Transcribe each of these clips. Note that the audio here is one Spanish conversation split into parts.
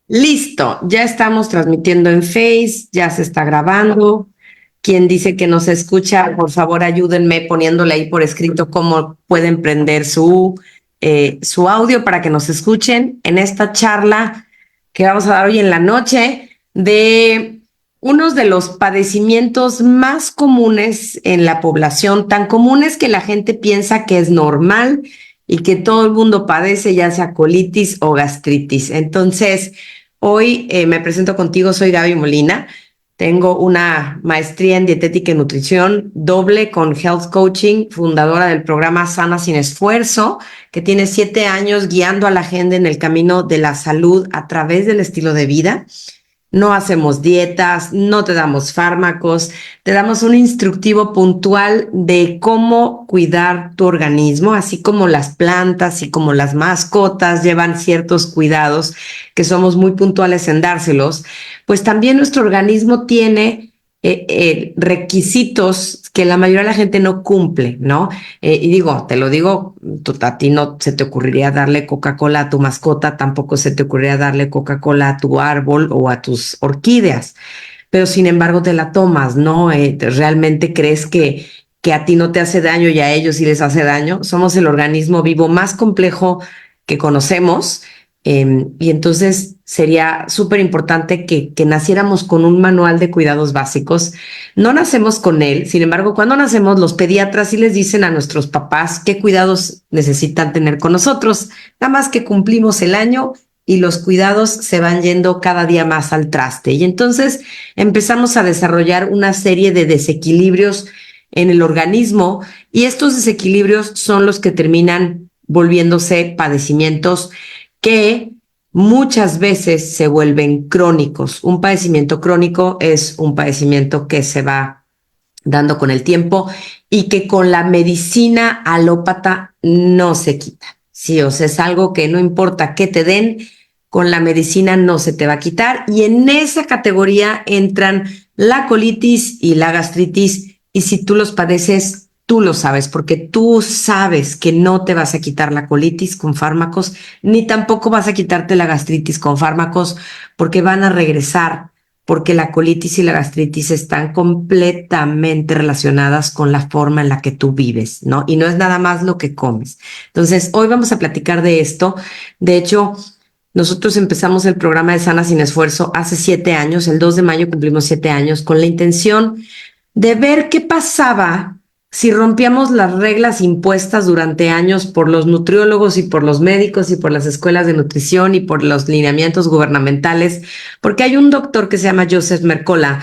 Listo, ya estamos transmitiendo en Face, ya se está grabando. Quien dice que nos escucha, por favor ayúdenme poniéndole ahí por escrito cómo pueden prender su audio para que nos escuchen en esta charla que vamos a dar hoy en la noche de unos de los padecimientos más comunes en la población, tan comunes que la gente piensa que es normal y que todo el mundo padece, ya sea colitis o gastritis. Entonces, hoy me presento contigo, soy Gaby Molina. Tengo una maestría en dietética y nutrición, doble con health coaching, fundadora del programa Sana Sin Esfuerzo, que tiene 7 años guiando a la gente en el camino de la salud a través del estilo de vida. No hacemos dietas, no te damos fármacos, te damos un instructivo puntual de cómo cuidar tu organismo, así como las plantas y como las mascotas llevan ciertos cuidados que somos muy puntuales en dárselos, pues también nuestro organismo tiene requisitos que la mayoría de la gente no cumple, ¿no? Y digo, te lo digo, a ti no se te ocurriría darle Coca-Cola a tu mascota, tampoco se te ocurriría darle Coca-Cola a tu árbol o a tus orquídeas, pero sin embargo te la tomas, ¿no? ¿Realmente crees que a ti no te hace daño y a ellos sí les hace daño? Somos el organismo vivo más complejo que conocemos. Y entonces sería súper importante que naciéramos con un manual de cuidados básicos. No nacemos con él, sin embargo, cuando nacemos, los pediatras sí les dicen a nuestros papás qué cuidados necesitan tener con nosotros, nada más que cumplimos el año y los cuidados se van yendo cada día más al traste. Y entonces empezamos a desarrollar una serie de desequilibrios en el organismo y estos desequilibrios son los que terminan volviéndose padecimientos que muchas veces se vuelven crónicos. Un padecimiento crónico es un padecimiento que se va dando con el tiempo y que con la medicina alópata no se quita. Sí, o sea, es algo que no importa qué te den, con la medicina no se te va a quitar. Y en esa categoría entran la colitis y la gastritis. Y si tú los padeces, tú lo sabes, porque tú sabes que no te vas a quitar la colitis con fármacos, ni tampoco vas a quitarte la gastritis con fármacos, porque van a regresar, porque la colitis y la gastritis están completamente relacionadas con la forma en la que tú vives, ¿no? Y no es nada más lo que comes. Entonces, hoy vamos a platicar de esto. De hecho, nosotros empezamos el programa de Sana Sin Esfuerzo hace 7 años, el 2 de mayo cumplimos 7 años, con la intención de ver qué pasaba si rompíamos las reglas impuestas durante años por los nutriólogos y por los médicos y por las escuelas de nutrición y por los lineamientos gubernamentales, porque hay un doctor que se llama Joseph Mercola,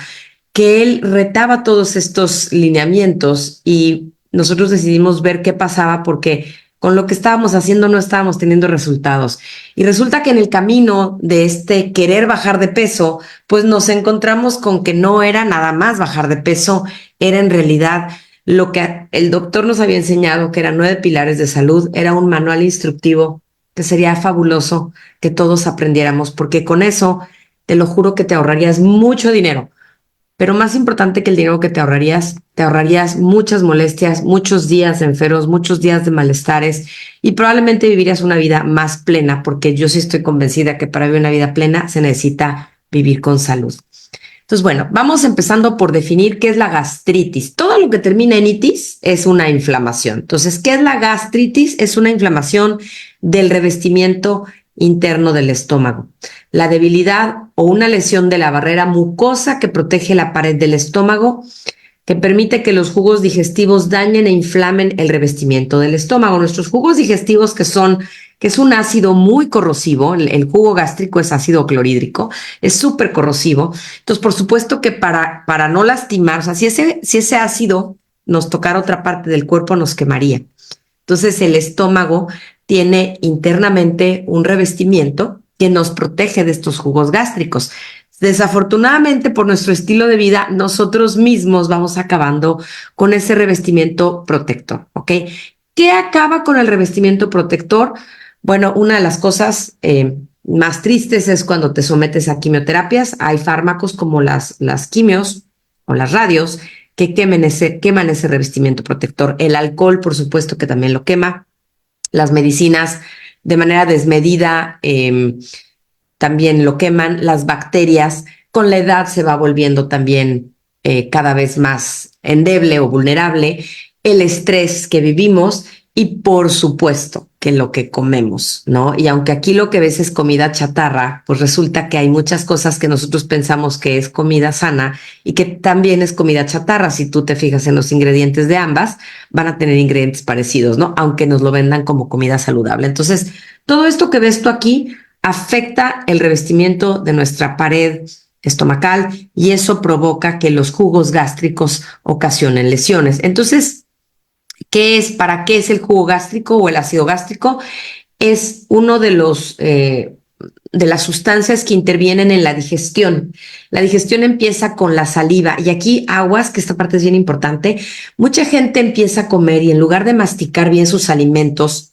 que él retaba todos estos lineamientos y nosotros decidimos ver qué pasaba porque con lo que estábamos haciendo no estábamos teniendo resultados. Y resulta que en el camino de este querer bajar de peso, pues nos encontramos con que no era nada más bajar de peso, era en realidad lo que el doctor nos había enseñado, que eran 9 pilares de salud, era un manual instructivo que sería fabuloso que todos aprendiéramos, porque con eso, te lo juro que te ahorrarías mucho dinero. Pero más importante que el dinero que te ahorrarías muchas molestias, muchos días enfermos, muchos días de malestares y probablemente vivirías una vida más plena, porque yo sí estoy convencida que para vivir una vida plena se necesita vivir con salud. Entonces, bueno, vamos empezando por definir qué es la gastritis. Todo lo que termina en itis es una inflamación. Entonces, ¿qué es la gastritis? Es una inflamación del revestimiento interno del estómago. La debilidad o una lesión de la barrera mucosa que protege la pared del estómago, que permite que los jugos digestivos dañen e inflamen el revestimiento del estómago. Nuestros jugos digestivos que es un ácido muy corrosivo, el jugo gástrico es ácido clorhídrico, es súper corrosivo. Entonces, por supuesto que para no lastimar, o sea, si ese ácido nos tocara otra parte del cuerpo, nos quemaría. Entonces, el estómago tiene internamente un revestimiento que nos protege de estos jugos gástricos. Desafortunadamente, por nuestro estilo de vida, nosotros mismos vamos acabando con ese revestimiento protector, ¿ok? ¿Qué acaba con el revestimiento protector? Bueno, una de las cosas más tristes es cuando te sometes a quimioterapias. Hay fármacos como las quimios o las radios que queman ese revestimiento protector. El alcohol, por supuesto, que también lo quema. Las medicinas de manera desmedida también lo queman, las bacterias con la edad se va volviendo también cada vez más endeble o vulnerable, el estrés que vivimos y por supuesto que lo que comemos, ¿no? Y aunque aquí lo que ves es comida chatarra, pues resulta que hay muchas cosas que nosotros pensamos que es comida sana y que también es comida chatarra. Si tú te fijas en los ingredientes de ambas, van a tener ingredientes parecidos, ¿no? Aunque nos lo vendan como comida saludable. Entonces, todo esto que ves tú aquí afecta el revestimiento de nuestra pared estomacal y eso provoca que los jugos gástricos ocasionen lesiones. Entonces, ¿para qué es el jugo gástrico o el ácido gástrico? Es uno de de las sustancias que intervienen en la digestión. La digestión empieza con la saliva y aquí aguas, que esta parte es bien importante. Mucha gente empieza a comer y en lugar de masticar bien sus alimentos,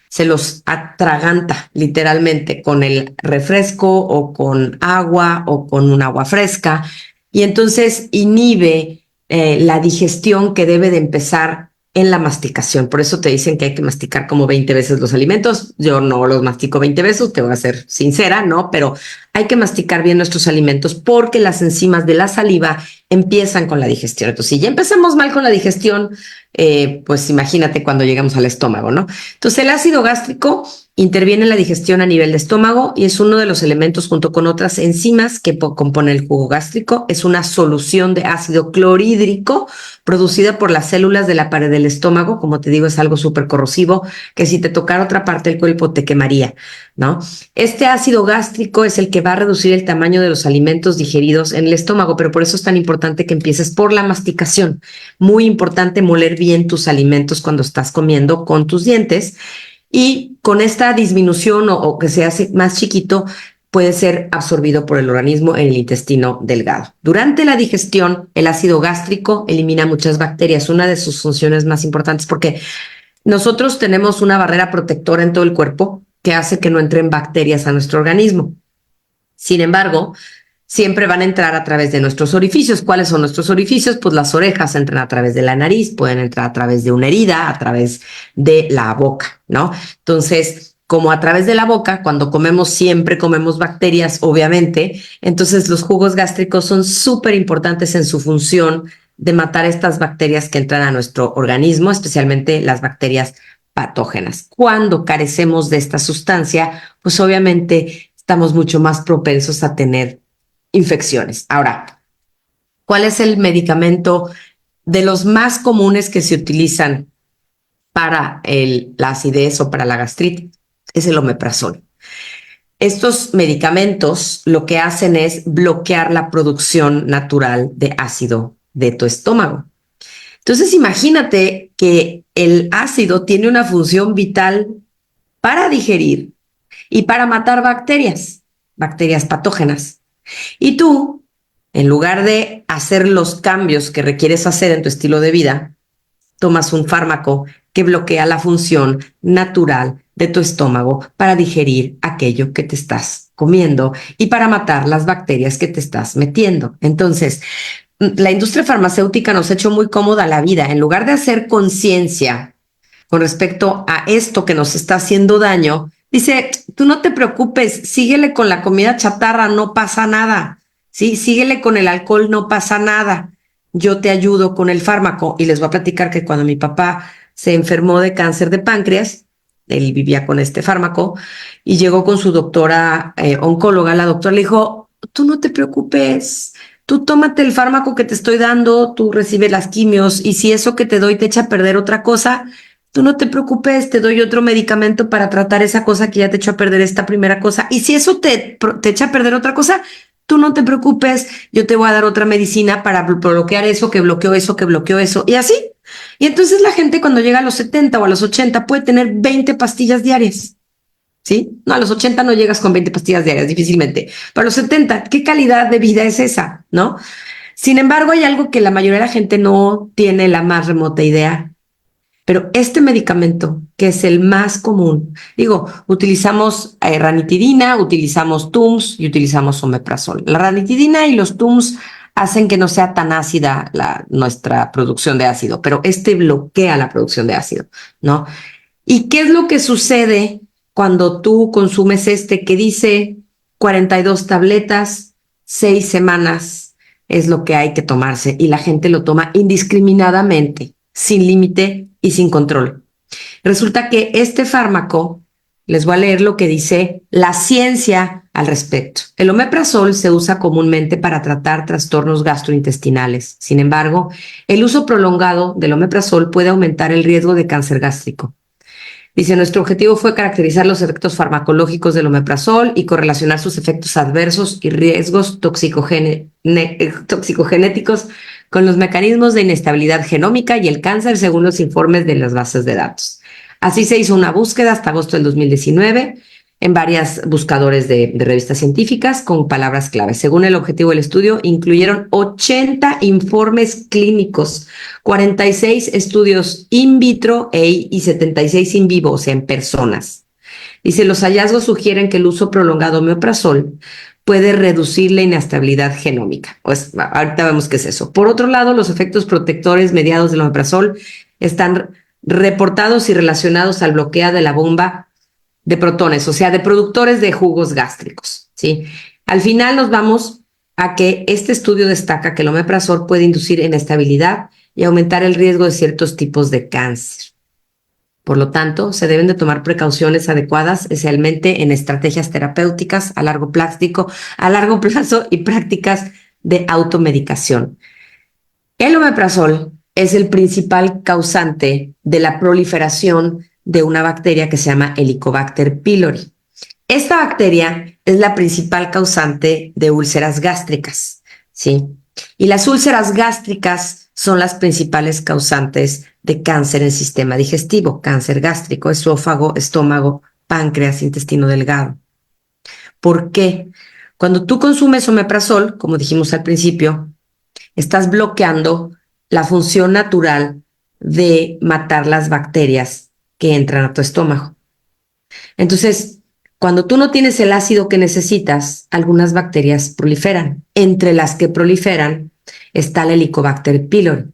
se los atraganta literalmente con el refresco o con agua o con un agua fresca y entonces inhibe la digestión que debe de empezar en la masticación. Por eso te dicen que hay que masticar como 20 veces los alimentos. Yo no los mastico 20 veces, te voy a ser sincera, ¿no? Pero hay que masticar bien nuestros alimentos porque las enzimas de la saliva empiezan con la digestión. Entonces, si ya empezamos mal con la digestión, pues imagínate cuando llegamos al estómago, ¿no? Entonces, el ácido gástrico interviene en la digestión a nivel de estómago y es uno de los elementos junto con otras enzimas que componen el jugo gástrico. Es una solución de ácido clorhídrico producida por las células de la pared del estómago. Como te digo, es algo súper corrosivo que si te tocara otra parte del cuerpo te quemaría, ¿no? Este ácido gástrico es el que va a reducir el tamaño de los alimentos digeridos en el estómago, pero por eso es tan importante que empieces por la masticación. Muy importante moler bien tus alimentos cuando estás comiendo con tus dientes y con esta disminución o que se hace más chiquito puede ser absorbido por el organismo en el intestino delgado. Durante la digestión, el ácido gástrico elimina muchas bacterias, una de sus funciones más importantes porque nosotros tenemos una barrera protectora en todo el cuerpo que hace que no entren bacterias a nuestro organismo. Sin embargo, siempre van a entrar a través de nuestros orificios. ¿Cuáles son nuestros orificios? Pues las orejas entran a través de la nariz, pueden entrar a través de una herida, a través de la boca, ¿no? Entonces, como a través de la boca, cuando comemos siempre comemos bacterias, obviamente, entonces los jugos gástricos son súper importantes en su función de matar estas bacterias que entran a nuestro organismo, especialmente las bacterias patógenas. Cuando carecemos de esta sustancia, pues obviamente estamos mucho más propensos a tener infecciones. Ahora, ¿cuál es el medicamento de los más comunes que se utilizan para la acidez o para la gastritis? Es el omeprazol. Estos medicamentos lo que hacen es bloquear la producción natural de ácido de tu estómago. Entonces, imagínate que el ácido tiene una función vital para digerir y para matar bacterias patógenas. Y tú, en lugar de hacer los cambios que requieres hacer en tu estilo de vida, tomas un fármaco que bloquea la función natural de tu estómago para digerir aquello que te estás comiendo y para matar las bacterias que te estás metiendo. Entonces, la industria farmacéutica nos ha hecho muy cómoda la vida. En lugar de hacer conciencia con respecto a esto que nos está haciendo daño, dice, tú no te preocupes, síguele con la comida chatarra, no pasa nada. Sí, síguele con el alcohol, no pasa nada. Yo te ayudo con el fármaco. Y les voy a platicar que cuando mi papá se enfermó de cáncer de páncreas, él vivía con este fármaco y llegó con su doctora oncóloga. La doctora le dijo, tú no te preocupes, tú tómate el fármaco que te estoy dando, tú recibes las quimios y si eso que te doy te echa a perder otra cosa, tú no te preocupes, te doy otro medicamento para tratar esa cosa que ya te echó a perder esta primera cosa. Y si eso te echa a perder otra cosa, tú no te preocupes, yo te voy a dar otra medicina para bloquear eso, que bloqueó eso, que bloqueó eso, y así. Y entonces la gente cuando llega a los 70 o a los 80 puede tener 20 pastillas diarias, ¿sí? No, a los 80 no llegas con 20 pastillas diarias, difícilmente. Pero a los 70, ¿qué calidad de vida es esa, no? Sin embargo, hay algo que la mayoría de la gente no tiene la más remota idea. Pero este medicamento, que es el más común, digo, utilizamos ranitidina, utilizamos Tums y utilizamos omeprazol. La ranitidina y los Tums hacen que no sea tan ácida nuestra producción de ácido, pero este bloquea la producción de ácido, ¿no? ¿Y qué es lo que sucede cuando tú consumes este que dice 42 tabletas, 6 semanas es lo que hay que tomarse y la gente lo toma indiscriminadamente, sin límite y sin control. Resulta que este fármaco, les voy a leer lo que dice la ciencia al respecto. El omeprazol se usa comúnmente para tratar trastornos gastrointestinales. Sin embargo, el uso prolongado del omeprazol puede aumentar el riesgo de cáncer gástrico. Dice, nuestro objetivo fue caracterizar los efectos farmacológicos del omeprazol y correlacionar sus efectos adversos y riesgos toxicogenéticos con los mecanismos de inestabilidad genómica y el cáncer según los informes de las bases de datos. Así se hizo una búsqueda hasta agosto del 2019 en varios buscadores de revistas científicas con palabras clave. Según el objetivo del estudio, incluyeron 80 informes clínicos, 46 estudios in vitro y 76 in vivo, o sea, en personas. Dice, los hallazgos sugieren que el uso prolongado de omeprazol puede reducir la inestabilidad genómica. Pues ahorita vemos qué es eso. Por otro lado, los efectos protectores mediados del omeprazol están reportados y relacionados al bloqueo de la bomba de protones, o sea, de productores de jugos gástricos, ¿sí? Al final nos vamos a que este estudio destaca que el omeprazol puede inducir inestabilidad y aumentar el riesgo de ciertos tipos de cáncer. Por lo tanto, se deben de tomar precauciones adecuadas, especialmente en estrategias terapéuticas a largo plazo y prácticas de automedicación. El omeprazol es el principal causante de la proliferación de una bacteria que se llama Helicobacter pylori. Esta bacteria es la principal causante de úlceras gástricas, ¿sí? Y las úlceras gástricas son las principales causantes de cáncer en el sistema digestivo, cáncer gástrico, esófago, estómago, páncreas, intestino delgado. ¿Por qué? Cuando tú consumes omeprazol, como dijimos al principio, estás bloqueando la función natural de matar las bacterias que entran a tu estómago. Entonces, cuando tú no tienes el ácido que necesitas, algunas bacterias proliferan. Entre las que proliferan está el Helicobacter pylori.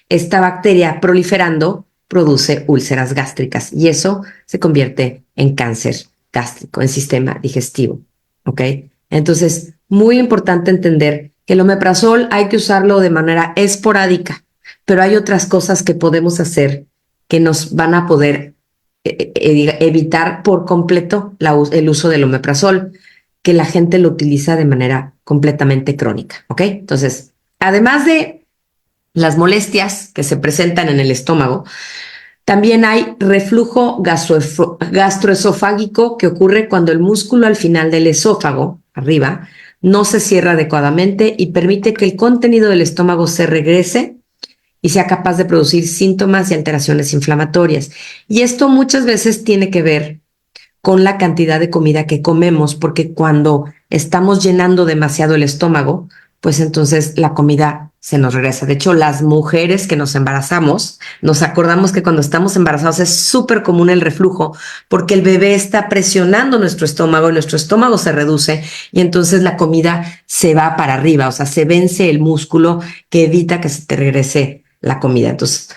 Esta bacteria proliferando produce úlceras gástricas y eso se convierte en cáncer gástrico, en sistema digestivo. ¿Ok? Entonces, muy importante entender que el omeprazol hay que usarlo de manera esporádica, pero hay otras cosas que podemos hacer que nos van a poder evitar por completo el uso del omeprazol, que la gente lo utiliza de manera completamente crónica, ¿ok? Entonces, además de las molestias que se presentan en el estómago, también hay reflujo gastroesofágico que ocurre cuando el músculo al final del esófago, arriba, no se cierra adecuadamente y permite que el contenido del estómago se regrese y sea capaz de producir síntomas y alteraciones inflamatorias. Y esto muchas veces tiene que ver con la cantidad de comida que comemos, porque cuando estamos llenando demasiado el estómago, pues entonces la comida se nos regresa. De hecho, las mujeres que nos embarazamos, nos acordamos que cuando estamos embarazados es súper común el reflujo, porque el bebé está presionando nuestro estómago se reduce y entonces la comida se va para arriba, o sea, se vence el músculo que evita que se te regrese la comida. Entonces,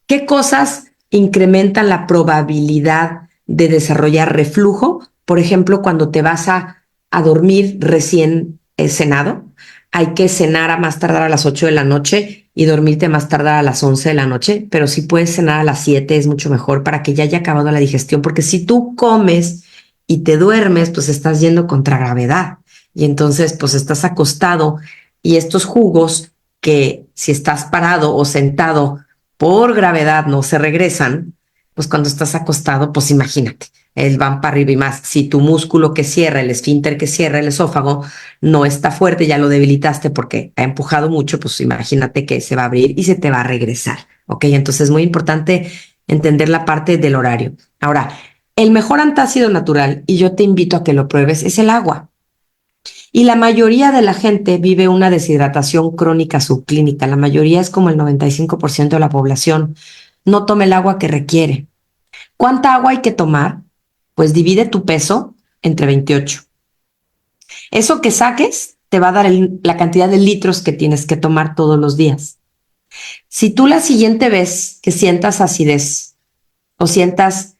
¿qué cosas incrementan la probabilidad de desarrollar reflujo? Por ejemplo, cuando te vas a dormir recién cenado, hay que cenar a más tardar a las 8 de la noche y dormirte más tardar a las 11 de la noche, pero si puedes cenar a las 7 es mucho mejor para que ya haya acabado la digestión, porque si tú comes y te duermes, pues estás yendo contra gravedad y entonces pues estás acostado y estos jugos que si estás parado o sentado por gravedad no se regresan, pues cuando estás acostado, pues imagínate, van para arriba y más. Si tu músculo que cierra, el esfínter que cierra el esófago, no está fuerte, ya lo debilitaste porque ha empujado mucho, pues imagínate que se va a abrir y se te va a regresar. ¿Ok? Entonces es muy importante entender la parte del horario. Ahora, el mejor antácido natural, y yo te invito a que lo pruebes, es el agua. Y la mayoría de la gente vive una deshidratación crónica subclínica. La mayoría es como el 95% de la población. No toma el agua que requiere. ¿Cuánta agua hay que tomar? Pues divide tu peso entre 28. Eso que saques te va a dar la cantidad de litros que tienes que tomar todos los días. Si tú la siguiente vez que sientas acidez o sientas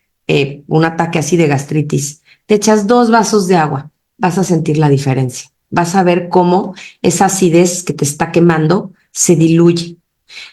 un ataque así de gastritis, te echas 2 vasos de agua vas a sentir la diferencia. Vas a ver cómo esa acidez que te está quemando se diluye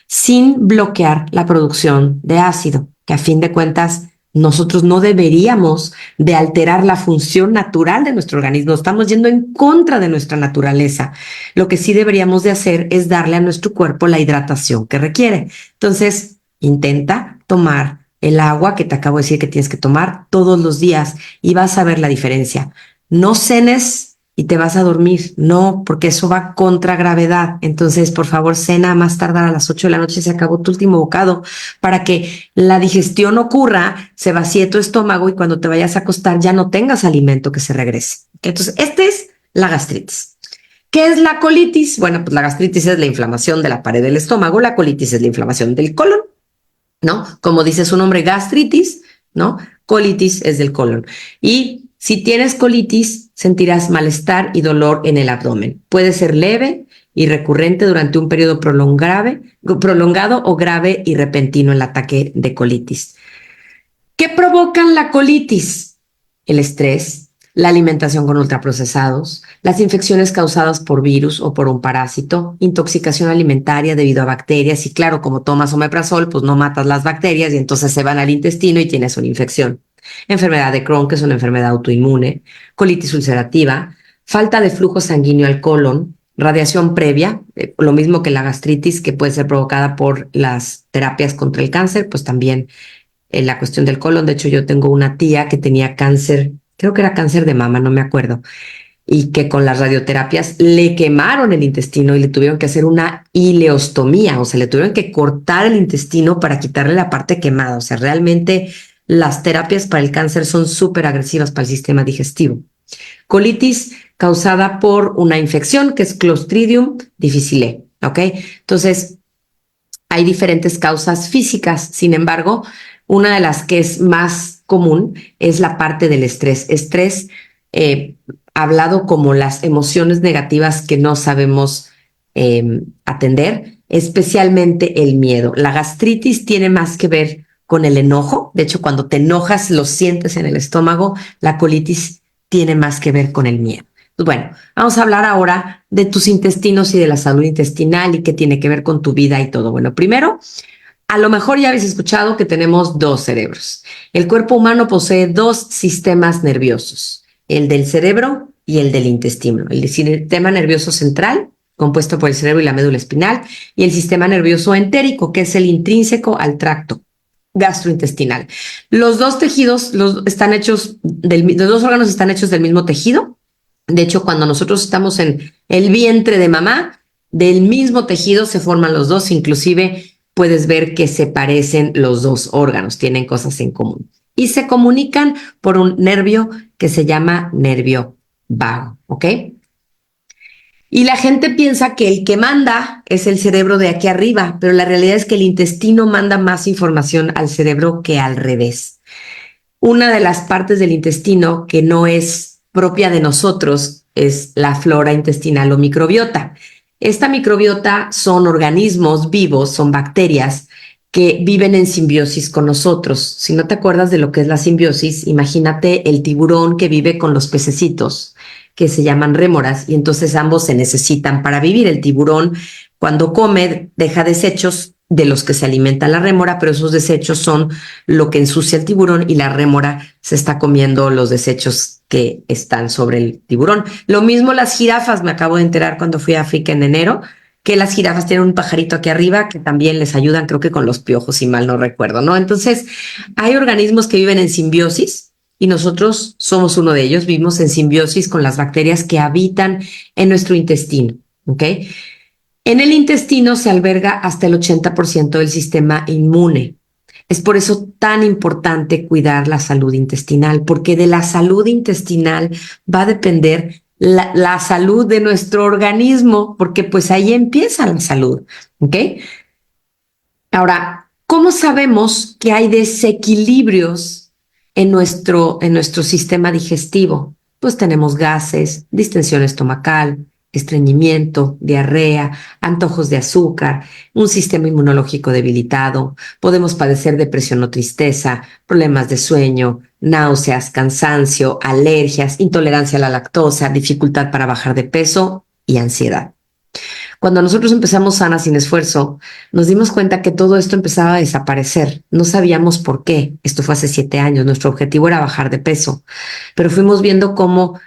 sin bloquear la producción de ácido, que a fin de cuentas nosotros no deberíamos de alterar la función natural de nuestro organismo. Estamos yendo en contra de nuestra naturaleza. Lo que sí deberíamos de hacer es darle a nuestro cuerpo la hidratación que requiere. Entonces, intenta tomar el agua que te acabo de decir que tienes que tomar todos los días y vas a ver la diferencia. No cenes y te vas a dormir. No, porque eso va contra gravedad. Entonces, por favor, cena a más tardar a las 8 de la noche, se acabó tu último bocado para que la digestión ocurra, se vacíe tu estómago y cuando te vayas a acostar ya no tengas alimento que se regrese. Entonces, esta es la gastritis. ¿Qué es la colitis? Bueno, pues la gastritis es la inflamación de la pared del estómago, la colitis es la inflamación del colon, ¿no? Como dice su nombre, gastritis, ¿no? Colitis es del colon. Y si tienes colitis, sentirás malestar y dolor en el abdomen. Puede ser leve y recurrente durante un periodo prolongado o grave y repentino el ataque de colitis. ¿Qué provocan la colitis? El estrés, la alimentación con ultraprocesados, las infecciones causadas por virus o por un parásito, intoxicación alimentaria debido a bacterias y claro, como tomas omeprazol, pues no matas las bacterias y entonces se van al intestino y tienes una infección. Enfermedad de Crohn, que es una enfermedad autoinmune, colitis ulcerativa, falta de flujo sanguíneo al colon, radiación previa, lo mismo que la gastritis que puede ser provocada por las terapias contra el cáncer, pues también la cuestión del colon. De hecho, yo tengo una tía que tenía cáncer, creo que era cáncer de mama, no me acuerdo, y que con las radioterapias le quemaron el intestino y le tuvieron que hacer una ileostomía, o sea, le tuvieron que cortar el intestino para quitarle la parte quemada. O sea, realmente las terapias para el cáncer son súper agresivas para el sistema digestivo. Colitis causada por una infección que es Clostridium difficile, ¿ok? Entonces, hay diferentes causas físicas, sin embargo, una de las que es más común es la parte del estrés. Estrés, hablado como las emociones negativas que no sabemos atender, especialmente el miedo. La gastritis tiene más que ver con el enojo. De hecho, cuando te enojas, lo sientes en el estómago. La colitis tiene más que ver con el miedo. Bueno, vamos a hablar ahora de tus intestinos y de la salud intestinal y qué tiene que ver con tu vida y todo. Bueno, primero, a lo mejor ya habéis escuchado que tenemos dos cerebros. El cuerpo humano posee dos sistemas nerviosos, el del cerebro y el del intestino. El sistema nervioso central, compuesto por el cerebro y la médula espinal, y el sistema nervioso entérico, que es el intrínseco al tracto gastrointestinal. Los dos tejidos los dos órganos están hechos del mismo tejido. De hecho, cuando nosotros estamos en el vientre de mamá, del mismo tejido se forman los dos, inclusive puedes ver que se parecen los dos órganos, tienen cosas en común. Y se comunican por un nervio que se llama nervio vago, ¿ok? Y la gente piensa que el que manda es el cerebro de aquí arriba, pero la realidad es que el intestino manda más información al cerebro que al revés. Una de las partes del intestino que no es propia de nosotros es la flora intestinal o microbiota. Esta microbiota son organismos vivos, son bacterias que viven en simbiosis con nosotros. Si no te acuerdas de lo que es la simbiosis, imagínate el tiburón que vive con los pececitos, que se llaman rémoras, y entonces ambos se necesitan para vivir. El tiburón, cuando come, deja desechos de los que se alimenta la rémora, pero esos desechos son lo que ensucia el tiburón y la rémora se está comiendo los desechos que están sobre el tiburón. Lo mismo las jirafas, me acabo de enterar cuando fui a África en enero, que las jirafas tienen un pajarito aquí arriba que también les ayudan, creo que con los piojos, si mal no recuerdo, ¿no? Entonces, hay organismos que viven en simbiosis y nosotros somos uno de ellos, vivimos en simbiosis con las bacterias que habitan en nuestro intestino, ¿ok? En el intestino se alberga hasta el 80% del sistema inmune. Es por eso tan importante cuidar la salud intestinal, porque de la salud intestinal va a depender la salud de nuestro organismo, porque pues ahí empieza la salud, ¿ok? Ahora, ¿cómo sabemos que hay desequilibrios en nuestro sistema digestivo? Pues tenemos gases, distensión estomacal, estreñimiento, diarrea, antojos de azúcar, un sistema inmunológico debilitado, podemos padecer depresión o tristeza, problemas de sueño, náuseas, cansancio, alergias, intolerancia a la lactosa, dificultad para bajar de peso y ansiedad. Cuando nosotros empezamos Sana sin esfuerzo, nos dimos cuenta que todo esto empezaba a desaparecer. No sabíamos por qué. Esto fue hace 7 años. Nuestro objetivo era bajar de peso, pero fuimos viendo cómo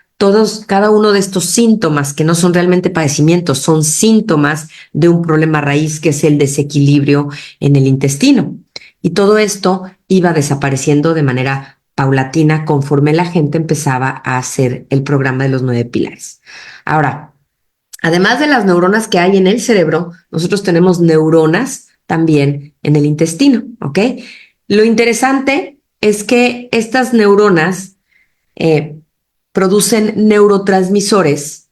cada uno de estos síntomas, que no son realmente padecimientos, son síntomas de un problema raíz que es el desequilibrio en el intestino. Y todo esto iba desapareciendo de manera paulatina conforme la gente empezaba a hacer el programa de los 9 pilares. Ahora, además de las neuronas que hay en el cerebro, nosotros tenemos neuronas también en el intestino, ¿ok? Lo interesante es que estas neuronas producen neurotransmisores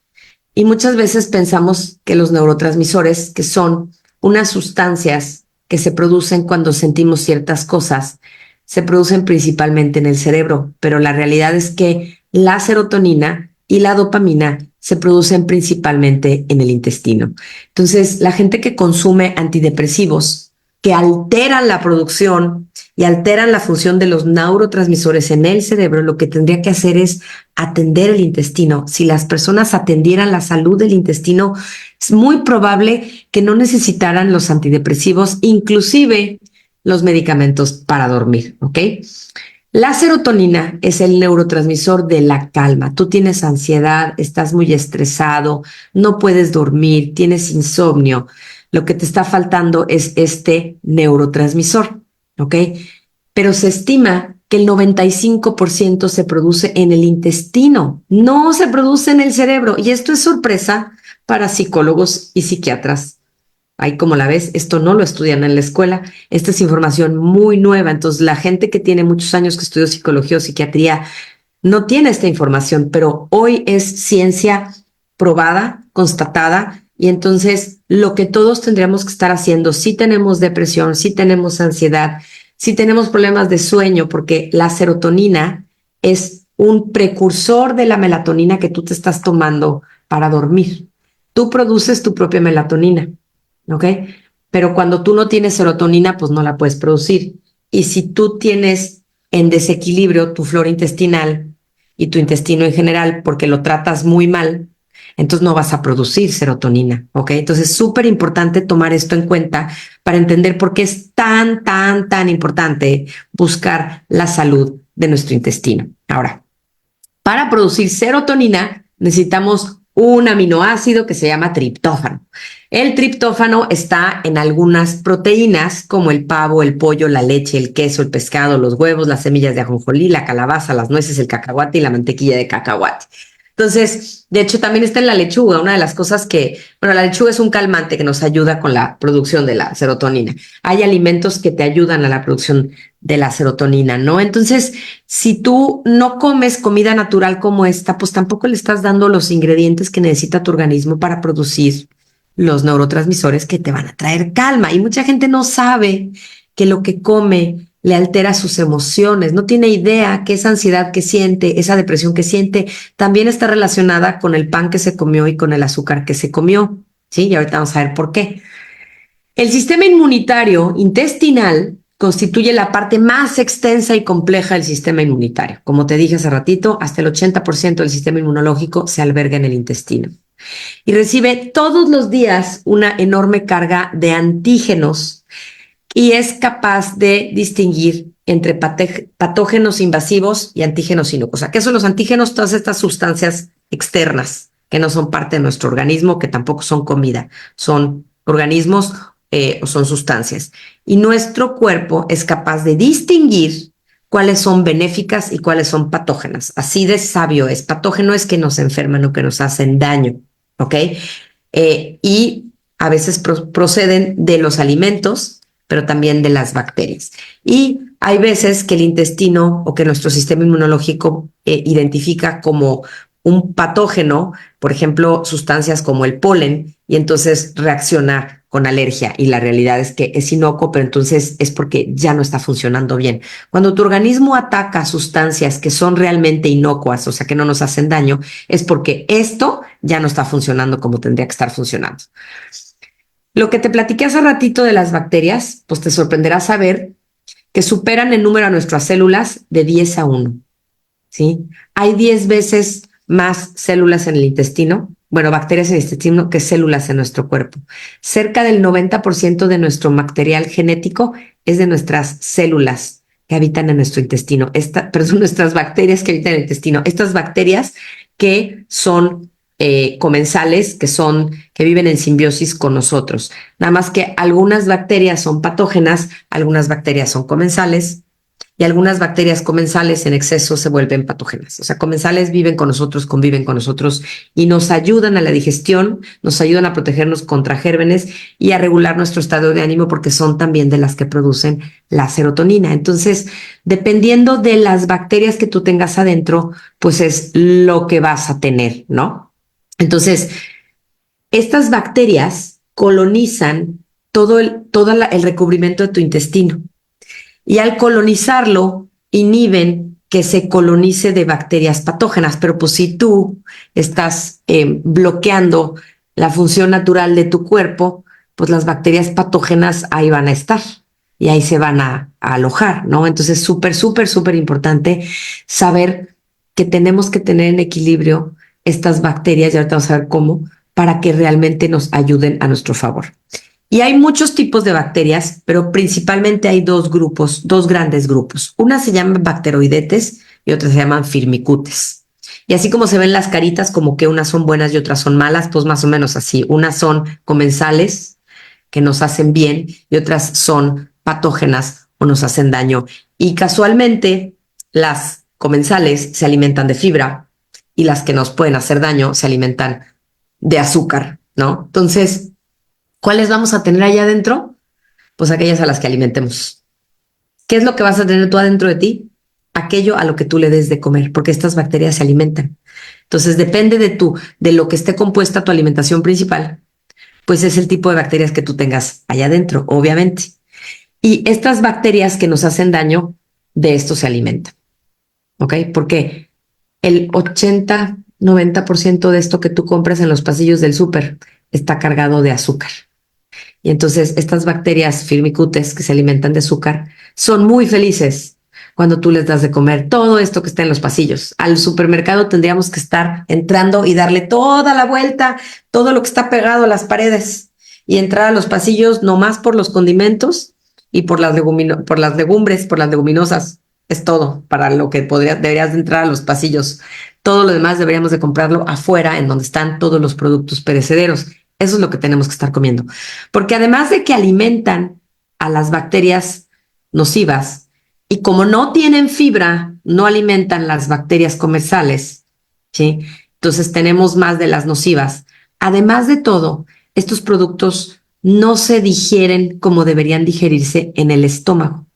y muchas veces pensamos que los neurotransmisores, que son unas sustancias que se producen cuando sentimos ciertas cosas, se producen principalmente en el cerebro, pero la realidad es que la serotonina y la dopamina se producen principalmente en el intestino. Entonces, la gente que consume antidepresivos que alteran la producción y alteran la función de los neurotransmisores en el cerebro, lo que tendría que hacer es atender el intestino. Si las personas atendieran la salud del intestino, es muy probable que no necesitaran los antidepresivos, inclusive los medicamentos para dormir, ¿ok? La serotonina es el neurotransmisor de la calma. Tú tienes ansiedad, estás muy estresado, no puedes dormir, tienes insomnio. Lo que te está faltando es este neurotransmisor, ¿ok? Pero se estima que el 95% se produce en el intestino, no se produce en el cerebro. Y esto es sorpresa para psicólogos y psiquiatras. Ahí como la ves, esto no lo estudian en la escuela, esta es información muy nueva, entonces la gente que tiene muchos años que estudió psicología o psiquiatría no tiene esta información, pero hoy es ciencia probada, constatada, y entonces lo que todos tendríamos que estar haciendo, si tenemos depresión, si tenemos ansiedad, si tenemos problemas de sueño, porque la serotonina es un precursor de la melatonina que tú te estás tomando para dormir. Tú produces tu propia melatonina. ¿Ok? Pero cuando tú no tienes serotonina, pues no la puedes producir. Y si tú tienes en desequilibrio tu flora intestinal y tu intestino en general, porque lo tratas muy mal, entonces no vas a producir serotonina, ¿ok? Entonces es súper importante tomar esto en cuenta para entender por qué es tan importante buscar la salud de nuestro intestino. Ahora, para producir serotonina necesitamos un aminoácido que se llama triptófano. El triptófano está en algunas proteínas como el pavo, el pollo, la leche, el queso, el pescado, los huevos, las semillas de ajonjolí, la calabaza, las nueces, el cacahuate y la mantequilla de cacahuate. Entonces, de hecho, también está en la lechuga, una de las cosas bueno, la lechuga es un calmante que nos ayuda con la producción de la serotonina. Hay alimentos que te ayudan a la producción de la serotonina, ¿no? Entonces, si tú no comes comida natural como esta, pues tampoco le estás dando los ingredientes que necesita tu organismo para producir los neurotransmisores que te van a traer calma. Y mucha gente no sabe que lo que come le altera sus emociones, no tiene idea que esa ansiedad que siente, esa depresión que siente, también está relacionada con el pan que se comió y con el azúcar que se comió, ¿sí? Y ahorita vamos a ver por qué. El sistema inmunitario intestinal constituye la parte más extensa y compleja del sistema inmunitario. Como te dije hace ratito, hasta el 80% del sistema inmunológico se alberga en el intestino y recibe todos los días una enorme carga de antígenos y es capaz de distinguir entre patógenos invasivos y antígenos inocuos. O sea, ¿qué son los antígenos? Todas estas sustancias externas que no son parte de nuestro organismo, que tampoco son comida, son organismos o son sustancias. Y nuestro cuerpo es capaz de distinguir cuáles son benéficas y cuáles son patógenas. Así de sabio es. Patógeno es que nos enferman o que nos hacen daño, ¿ok? Y a veces proceden de los alimentos, pero también de las bacterias. Y hay veces que el intestino o que nuestro sistema inmunológico identifica como un patógeno, por ejemplo, sustancias como el polen, y entonces reacciona con alergia y la realidad es que es inocuo, pero entonces es porque ya no está funcionando bien. Cuando tu organismo ataca sustancias que son realmente inocuas, o sea, que no nos hacen daño, es porque esto ya no está funcionando como tendría que estar funcionando. Lo que te platiqué hace ratito de las bacterias, pues te sorprenderá saber que superan en número a nuestras células de 10 a 1. ¿Sí? Hay 10 veces más células en el intestino, bueno, bacterias en el intestino que células en nuestro cuerpo. Cerca del 90% de nuestro material genético es de nuestras células que habitan en nuestro intestino, perdón, nuestras bacterias que habitan en el intestino. Estas bacterias que son comensales, que viven en simbiosis con nosotros. Nada más que algunas bacterias son patógenas, algunas bacterias son comensales, y algunas bacterias comensales en exceso se vuelven patógenas. O sea, comensales viven con nosotros, conviven con nosotros y nos ayudan a la digestión, nos ayudan a protegernos contra gérmenes y a regular nuestro estado de ánimo porque son también de las que producen la serotonina. Entonces, dependiendo de las bacterias que tú tengas adentro, pues es lo que vas a tener, ¿no? Entonces, estas bacterias colonizan todo el recubrimiento de tu intestino. Y al colonizarlo, inhiben que se colonice de bacterias patógenas. Pero pues si tú estás bloqueando la función natural de tu cuerpo, pues las bacterias patógenas ahí van a estar y ahí se van a alojar, ¿no? Entonces, súper, súper, súper importante saber que tenemos que tener en equilibrio estas bacterias, y ahorita vamos a ver cómo, para que realmente nos ayuden a nuestro favor. Y hay muchos tipos de bacterias, pero principalmente hay dos grupos, dos grandes grupos. Una se llama bacteroidetes y otras se llaman firmicutes. Y así como se ven las caritas, como que unas son buenas y otras son malas, pues más o menos así. Unas son comensales, que nos hacen bien, y otras son patógenas o nos hacen daño. Y casualmente, las comensales se alimentan de fibra y las que nos pueden hacer daño se alimentan de azúcar, ¿no? Entonces, ¿cuáles vamos a tener allá adentro? Pues aquellas a las que alimentemos. ¿Qué es lo que vas a tener tú adentro de ti? Aquello a lo que tú le des de comer, porque estas bacterias se alimentan. Entonces, depende de lo que esté compuesta tu alimentación principal, pues es el tipo de bacterias que tú tengas allá adentro, obviamente. Y estas bacterias que nos hacen daño, de esto se alimentan. ¿Ok? Porque el 80-90% de esto que tú compras en los pasillos del súper está cargado de azúcar. Y entonces estas bacterias firmicutes que se alimentan de azúcar son muy felices cuando tú les das de comer todo esto que está en los pasillos. Al supermercado tendríamos que estar entrando y darle toda la vuelta, todo lo que está pegado a las paredes y entrar a los pasillos nomás por los condimentos y por las legumbres, por las leguminosas. Es todo para lo que deberías de entrar a los pasillos. Todo lo demás deberíamos de comprarlo afuera, en donde están todos los productos perecederos. Eso es lo que tenemos que estar comiendo. Porque además de que alimentan a las bacterias nocivas, y como no tienen fibra, no alimentan las bacterias comensales, ¿sí? Entonces tenemos más de las nocivas. Además de todo, estos productos no se digieren como deberían digerirse en el estómago.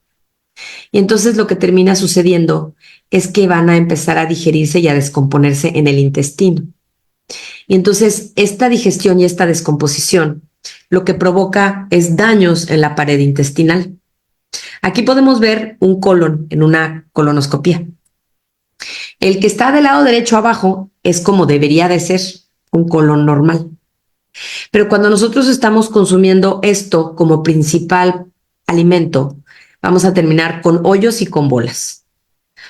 Y entonces lo que termina sucediendo es que van a empezar a digerirse y a descomponerse en el intestino. Y entonces esta digestión y esta descomposición lo que provoca es daños en la pared intestinal. Aquí podemos ver un colon en una colonoscopía. El que está del lado derecho abajo es como debería de ser un colon normal. Pero cuando nosotros estamos consumiendo esto como principal alimento, vamos a terminar con hoyos y con bolas.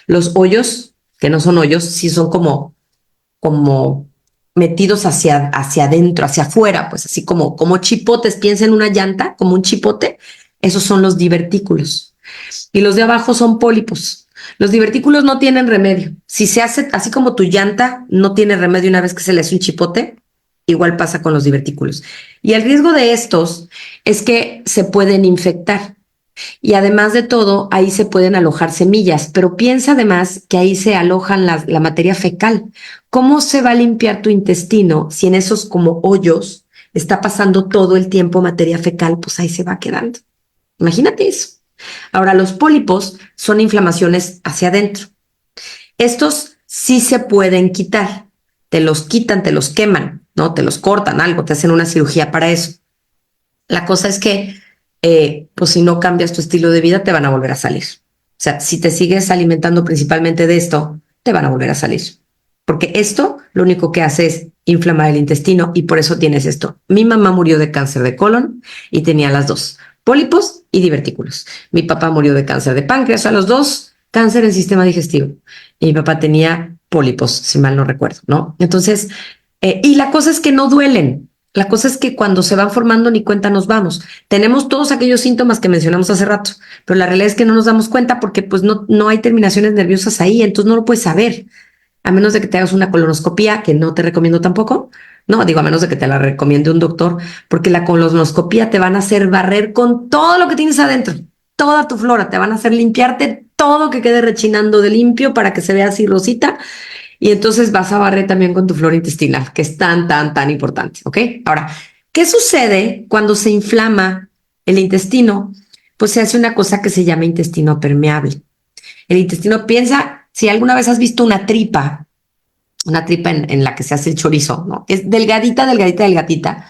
Los hoyos, que no son hoyos, sí son como metidos hacia adentro, hacia afuera, pues así como chipotes, piensa en una llanta, como un chipote, esos son los divertículos. Y los de abajo son pólipos. Los divertículos no tienen remedio. Si se hace así como tu llanta no tiene remedio una vez que se le hace un chipote, igual pasa con los divertículos. Y el riesgo de estos es que se pueden infectar. Y además de todo, ahí se pueden alojar semillas, pero piensa además que ahí se alojan la materia fecal. ¿Cómo se va a limpiar tu intestino si en esos como hoyos está pasando todo el tiempo materia fecal? Pues ahí se va quedando. Imagínate eso. Ahora, los pólipos son inflamaciones hacia adentro. Estos sí se pueden quitar. Te los quitan, te los queman, ¿no? Te los cortan algo, te hacen una cirugía para eso. La cosa es que, pues si no cambias tu estilo de vida, te van a volver a salir. O sea, si te sigues alimentando principalmente de esto, te van a volver a salir. Porque esto lo único que hace es inflamar el intestino y por eso tienes esto. Mi mamá murió de cáncer de colon y tenía las dos, pólipos y divertículos. Mi papá murió de cáncer de páncreas, a los dos, cáncer en sistema digestivo. Y mi papá tenía pólipos, si mal no recuerdo, ¿no? Entonces, y la cosa es que no duelen. La cosa es que cuando se van formando ni cuenta nos vamos. Tenemos todos aquellos síntomas que mencionamos hace rato, pero la realidad es que no nos damos cuenta porque pues no hay terminaciones nerviosas ahí, entonces no lo puedes saber, a menos de que te hagas una colonoscopia, que no te recomiendo tampoco. No, digo, a menos de que te la recomiende un doctor, porque la colonoscopia te van a hacer barrer con todo lo que tienes adentro, toda tu flora, te van a hacer limpiarte todo que quede rechinando de limpio para que se vea así rosita y entonces vas a barrer también con tu flora intestinal, que es tan importante, ¿ok? Ahora, ¿qué sucede cuando se inflama el intestino? Pues se hace una cosa que se llama intestino permeable. El intestino, piensa, si alguna vez has visto una tripa en la que se hace el chorizo, ¿no? Es delgadita.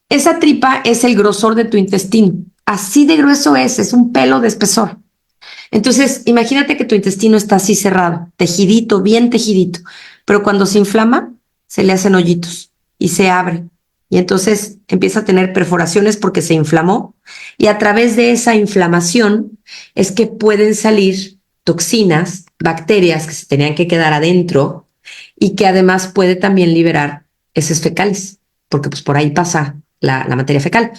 Esa tripa es el grosor de tu intestino. Así de grueso es un pelo de espesor. Entonces, imagínate que tu intestino está así cerrado, tejidito, bien tejidito, pero cuando se inflama, se le hacen hoyitos y se abre. Y entonces empieza a tener perforaciones porque se inflamó y a través de esa inflamación es que pueden salir toxinas, bacterias que se tenían que quedar adentro y que además puede también liberar heces fecales, porque pues por ahí pasa la materia fecal.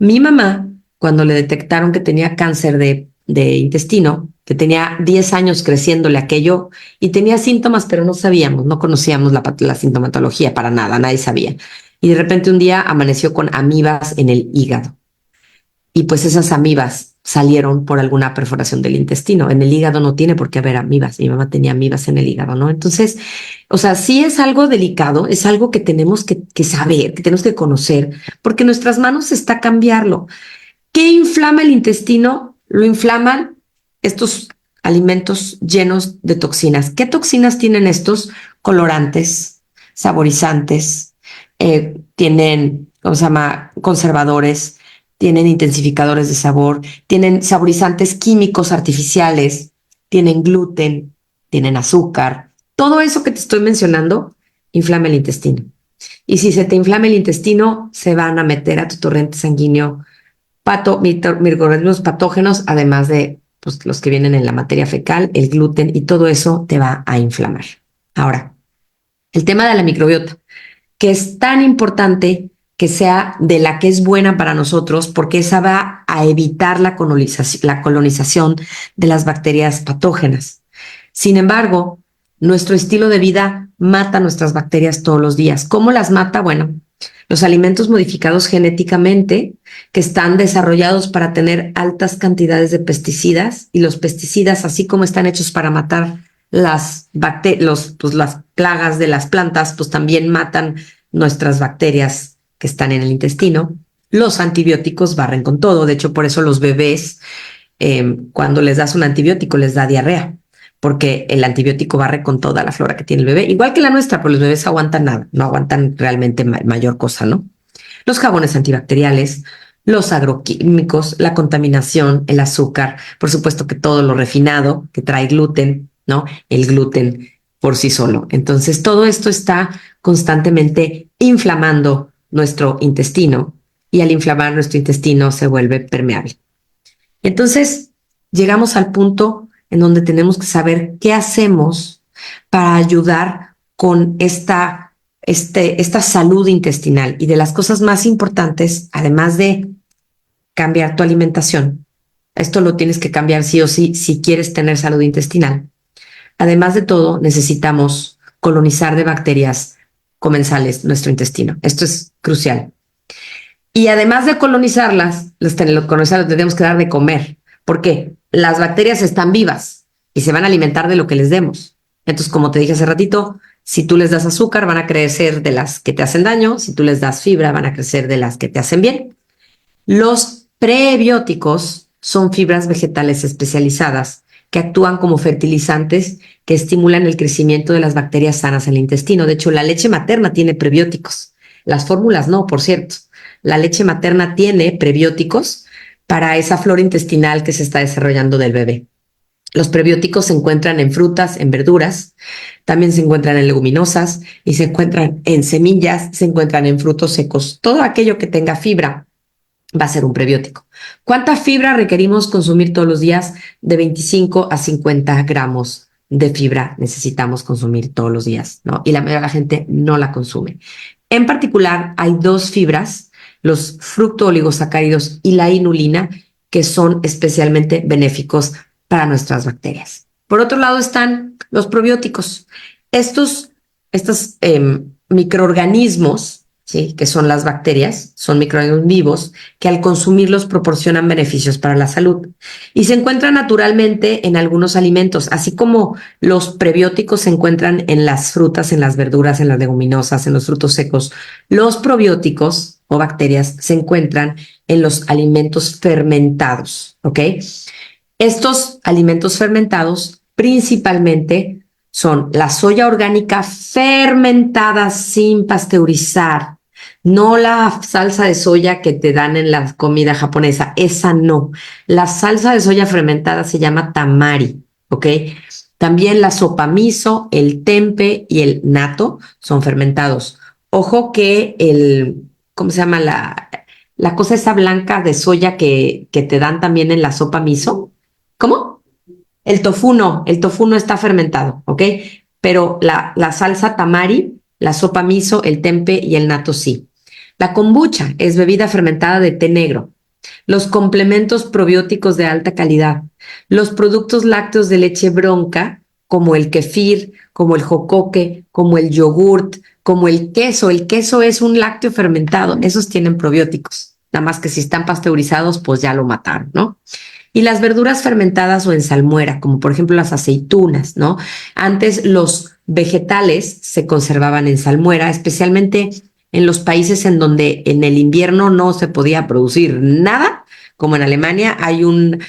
Mi mamá, cuando le detectaron que tenía cáncer de intestino, que tenía 10 años creciéndole aquello y tenía síntomas, pero no sabíamos, no conocíamos la sintomatología para nada, nadie sabía. Y de repente un día amaneció con amibas en el hígado. Y pues esas amibas salieron por alguna perforación del intestino. En el hígado no tiene por qué haber amibas. Mi mamá tenía amibas en el hígado, ¿no? Entonces, o sea, sí es algo delicado, es algo que tenemos que saber, que tenemos que conocer, porque en nuestras manos está cambiarlo. ¿Qué inflama el intestino? Lo inflaman estos alimentos llenos de toxinas. ¿Qué toxinas tienen estos? Colorantes, saborizantes, tienen, ¿cómo se llama? Conservadores, tienen intensificadores de sabor, tienen saborizantes químicos artificiales, tienen gluten, tienen azúcar. Todo eso que te estoy mencionando inflama el intestino. Y si se te inflama el intestino, se van a meter a tu torrente sanguíneo microorganismos patógenos, además de pues, los que vienen en la materia fecal, el gluten y todo eso te va a inflamar. Ahora, el tema de la microbiota, que es tan importante que sea de la que es buena para nosotros, porque esa va a evitar la colonización de las bacterias patógenas. Sin embargo, nuestro estilo de vida mata nuestras bacterias todos los días. ¿Cómo las mata? Bueno, los alimentos modificados genéticamente que están desarrollados para tener altas cantidades de pesticidas y los pesticidas, así como están hechos para matar las plagas de las plantas, pues también matan nuestras bacterias que están en el intestino. Los antibióticos barren con todo. De hecho, por eso los bebés, cuando les das un antibiótico, les da diarrea, porque el antibiótico barre con toda la flora que tiene el bebé, igual que la nuestra, pero los bebés aguantan nada, no aguantan realmente mayor cosa, ¿no? Los jabones antibacteriales, los agroquímicos, la contaminación, el azúcar, por supuesto que todo lo refinado que trae gluten, ¿no? El gluten por sí solo. Entonces, todo esto está constantemente inflamando nuestro intestino y al inflamar nuestro intestino se vuelve permeable. Entonces, llegamos al punto en donde tenemos que saber qué hacemos para ayudar con esta salud intestinal. Y de las cosas más importantes, además de cambiar tu alimentación, esto lo tienes que cambiar sí o sí si quieres tener salud intestinal. Además de todo, necesitamos colonizar de bacterias comensales nuestro intestino. Esto es crucial. Y además de colonizarlas, los tenemos que dar de comer. ¿Por qué? Las bacterias están vivas y se van a alimentar de lo que les demos. Entonces, como te dije hace ratito, si tú les das azúcar, van a crecer de las que te hacen daño. Si tú les das fibra, van a crecer de las que te hacen bien. Los prebióticos son fibras vegetales especializadas que actúan como fertilizantes que estimulan el crecimiento de las bacterias sanas en el intestino. De hecho, la leche materna tiene prebióticos. Las fórmulas no, por cierto. la leche materna tiene prebióticos para esa flora intestinal que se está desarrollando del bebé. Los prebióticos se encuentran en frutas, en verduras, también se encuentran en leguminosas y se encuentran en semillas, se encuentran en frutos secos. Todo aquello que tenga fibra va a ser un prebiótico. ¿Cuánta fibra requerimos consumir todos los días? De 25 a 50 gramos de fibra necesitamos consumir todos los días, ¿no? Y la mayoría de la gente no la consume. En particular, hay dos fibras, los fructooligosacáridos y la inulina, que son especialmente benéficos para nuestras bacterias. Por otro lado están los probióticos. Estos microorganismos, ¿sí?, que son las bacterias, son microorganismos vivos que al consumirlos proporcionan beneficios para la salud y se encuentran naturalmente en algunos alimentos, así como los prebióticos se encuentran en las frutas, en las verduras, en las leguminosas, en los frutos secos. Los probióticos o bacterias se encuentran en los alimentos fermentados, ¿ok? Estos alimentos fermentados principalmente son la soya orgánica fermentada sin pasteurizar, no la salsa de soya que te dan en la comida japonesa, esa no. La salsa de soya fermentada se llama tamari, ¿ok? También la sopa miso, el tempe y el natto son fermentados. Ojo que ¿cómo se llama? La cosa esa blanca de soya que te dan también en la sopa miso. ¿Cómo? El tofu no está fermentado, ¿ok? Pero la salsa tamari, la sopa miso, el tempe y el natto sí. La kombucha es bebida fermentada de té negro. Los complementos probióticos de alta calidad. Los productos lácteos de leche bronca, como el kefir, como el jocoque, como el yogurt, como el queso. El queso es un lácteo fermentado. Esos tienen probióticos. Nada más que si están pasteurizados, pues ya lo mataron, ¿no? Y las verduras fermentadas o en salmuera, como por ejemplo las aceitunas, ¿no? Antes los vegetales se conservaban en salmuera, especialmente en los países en donde en el invierno no se podía producir nada, como en Alemania hay un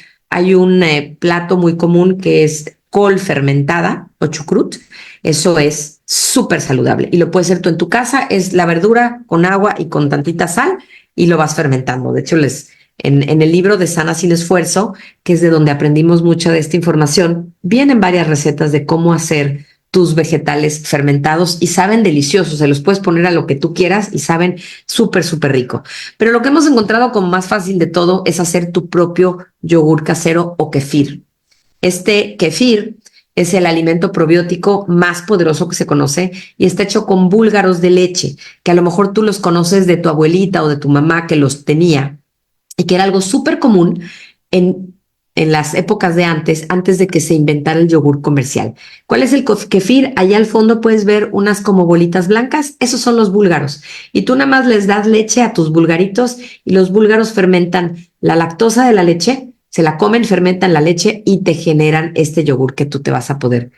plato muy común que es col fermentada o chucrut. Eso es súper saludable y lo puedes hacer tú en tu casa. Es la verdura con agua y con tantita sal y lo vas fermentando. De hecho, en el libro de Sana sin Esfuerzo, que es de donde aprendimos mucha de esta información, vienen varias recetas de cómo hacer tus vegetales fermentados y saben deliciosos. Se los puedes poner a lo que tú quieras y saben súper, súper rico. Pero lo que hemos encontrado como más fácil de todo es hacer tu propio yogur casero o kefir. Este kefir es el alimento probiótico más poderoso que se conoce y está hecho con búlgaros de leche, que a lo mejor tú los conoces de tu abuelita o de tu mamá que los tenía y que era algo súper común en las épocas de antes de que se inventara el yogur comercial. ¿Cuál es el kefir? Allá al fondo puedes ver unas como bolitas blancas, esos son los búlgaros. Y tú nada más les das leche a tus búlgaritos y los búlgaros fermentan la lactosa de la leche, se la comen, fermentan la leche y te generan este yogur que tú te vas a poder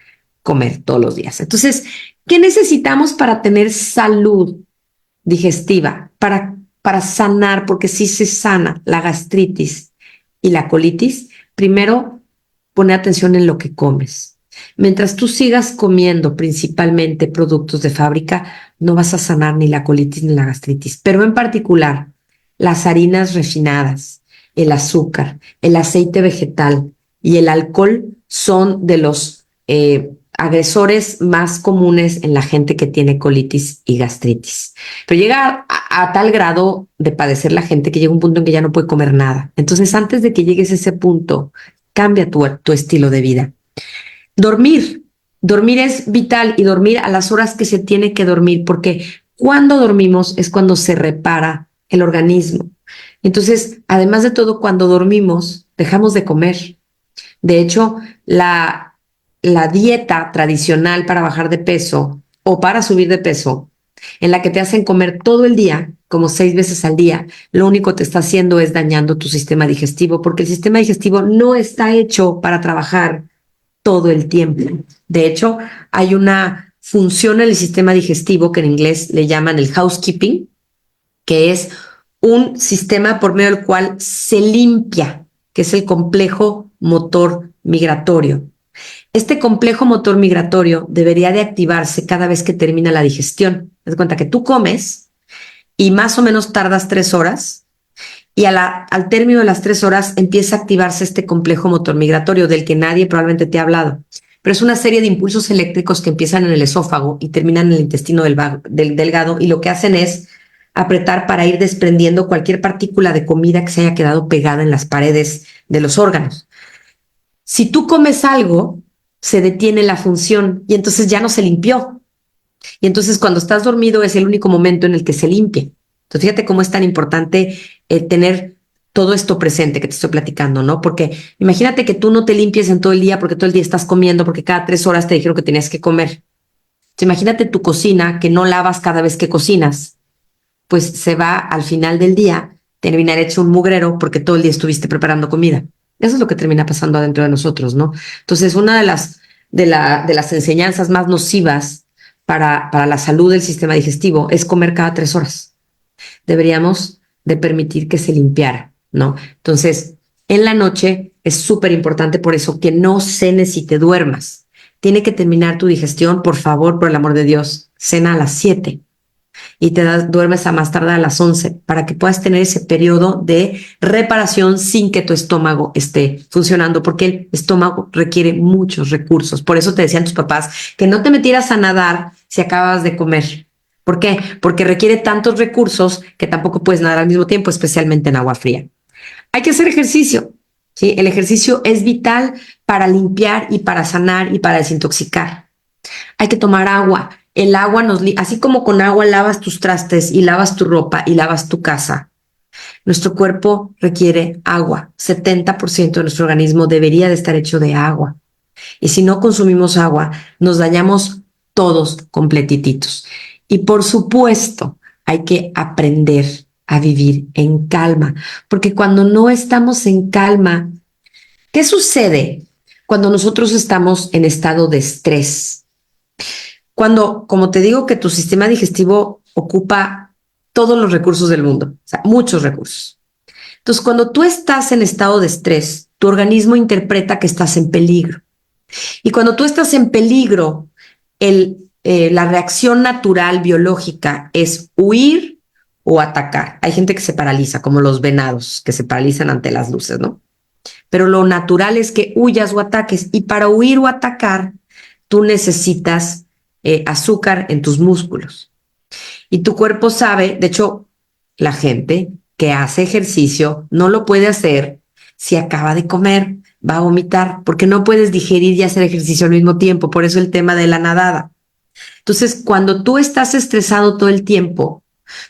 comer todos los días. Entonces, ¿qué necesitamos para tener salud digestiva? Para sanar, porque si se sana la gastritis y la colitis, primero pone atención en lo que comes. Mientras tú sigas comiendo principalmente productos de fábrica, no vas a sanar ni la colitis ni la gastritis, pero en particular las harinas refinadas, el azúcar, el aceite vegetal y el alcohol son de los agresores más comunes en la gente que tiene colitis y gastritis. Pero llega a tal grado de padecer la gente que llega un punto en que ya no puede comer nada. Entonces, antes de que llegues a ese punto, cambia tu estilo de vida. Dormir. Dormir es vital y dormir a las horas que se tiene que dormir, porque cuando dormimos es cuando se repara el organismo. Entonces, además de todo, cuando dormimos, dejamos de comer. De hecho, la dieta tradicional para bajar de peso o para subir de peso, en la que te hacen comer todo el día, como 6 veces al día, lo único que te está haciendo es dañando tu sistema digestivo, porque el sistema digestivo no está hecho para trabajar todo el tiempo. De hecho, hay una función en el sistema digestivo que en inglés le llaman el housekeeping, que es un sistema por medio del cual se limpia, que es el complejo motor migratorio. Este complejo motor migratorio debería de activarse cada vez que termina la digestión. Haz de cuenta que tú comes y más o menos tardas 3 horas. Y al término de las 3 horas empieza a activarse este complejo motor migratorio del que nadie probablemente te ha hablado. Pero es una serie de impulsos eléctricos que empiezan en el esófago y terminan en el intestino del delgado, y lo que hacen es apretar para ir desprendiendo cualquier partícula de comida que se haya quedado pegada en las paredes de los órganos. Si tú comes algo, se detiene la función y entonces ya no se limpió. Y entonces cuando estás dormido es el único momento en el que se limpia. Entonces fíjate cómo es tan importante tener todo esto presente que te estoy platicando, ¿no? Porque imagínate que tú no te limpies en todo el día porque todo el día estás comiendo, porque cada 3 horas te dijeron que tenías que comer. Entonces, imagínate tu cocina que no lavas cada vez que cocinas, pues se va al final del día, terminar hecho un mugrero porque todo el día estuviste preparando comida. Eso es lo que termina pasando adentro de nosotros, ¿no? Entonces, una de las enseñanzas más nocivas para la salud del sistema digestivo es comer cada 3 horas. Deberíamos de permitir que se limpiara, ¿no? Entonces, en la noche es súper importante por eso que no cenes y te duermas. Tiene que terminar tu digestión, por favor, por el amor de Dios, cena a las 7 y duermes a más tardar a las 11 para que puedas tener ese periodo de reparación sin que tu estómago esté funcionando, porque el estómago requiere muchos recursos. Por eso te decían tus papás que no te metieras a nadar si acabas de comer. ¿Por qué? Porque requiere tantos recursos que tampoco puedes nadar al mismo tiempo, especialmente en agua fría. Hay que hacer ejercicio, ¿sí? El ejercicio es vital para limpiar y para sanar y para desintoxicar. Hay que tomar agua. El agua así como con agua lavas tus trastes y lavas tu ropa y lavas tu casa. Nuestro cuerpo requiere agua. 70% de nuestro organismo debería de estar hecho de agua. Y si no consumimos agua, nos dañamos todos completititos. Y por supuesto, hay que aprender a vivir en calma, porque cuando no estamos en calma, ¿qué sucede cuando nosotros estamos en estado de estrés? Cuando, como te digo, que tu sistema digestivo ocupa todos los recursos del mundo, o sea, muchos recursos. Entonces, cuando tú estás en estado de estrés, tu organismo interpreta que estás en peligro. Y cuando tú estás en peligro, la reacción natural biológica es huir o atacar. Hay gente que se paraliza, como los venados, que se paralizan ante las luces, ¿no? Pero lo natural es que huyas o ataques. Y para huir o atacar, tú necesitas azúcar en tus músculos. Y tu cuerpo sabe, de hecho, la gente que hace ejercicio no lo puede hacer si acaba de comer, va a vomitar, porque no puedes digerir y hacer ejercicio al mismo tiempo. Por eso el tema de la nadada. Entonces, cuando tú estás estresado todo el tiempo,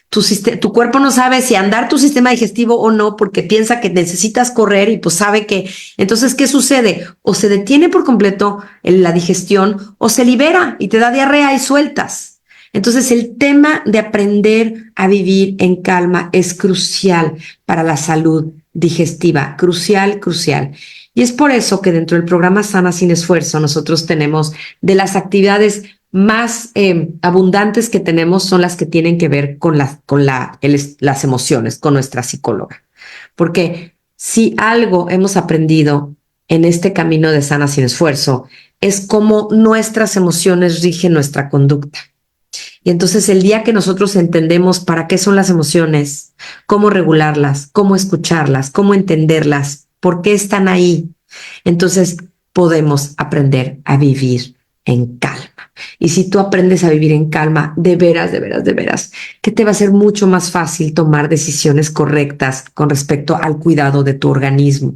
tu cuerpo no sabe si andar tu sistema digestivo o no, porque piensa que necesitas correr y pues sabe que. Entonces, ¿qué sucede? O se detiene por completo la digestión o se libera y te da diarrea y sueltas. Entonces, el tema de aprender a vivir en calma es crucial para la salud digestiva, crucial, crucial. Y es por eso que dentro del programa Sana Sin Esfuerzo, nosotros tenemos de las actividades más abundantes que tenemos son las que tienen que ver con las emociones, con nuestra psicóloga. Porque si algo hemos aprendido en este camino de Sana Sin Esfuerzo, es cómo nuestras emociones rigen nuestra conducta. Y entonces el día que nosotros entendemos para qué son las emociones, cómo regularlas, cómo escucharlas, cómo entenderlas, por qué están ahí, entonces podemos aprender a vivir en calma. Y si tú aprendes a vivir en calma, de veras, de veras, de veras, que te va a ser mucho más fácil tomar decisiones correctas con respecto al cuidado de tu organismo.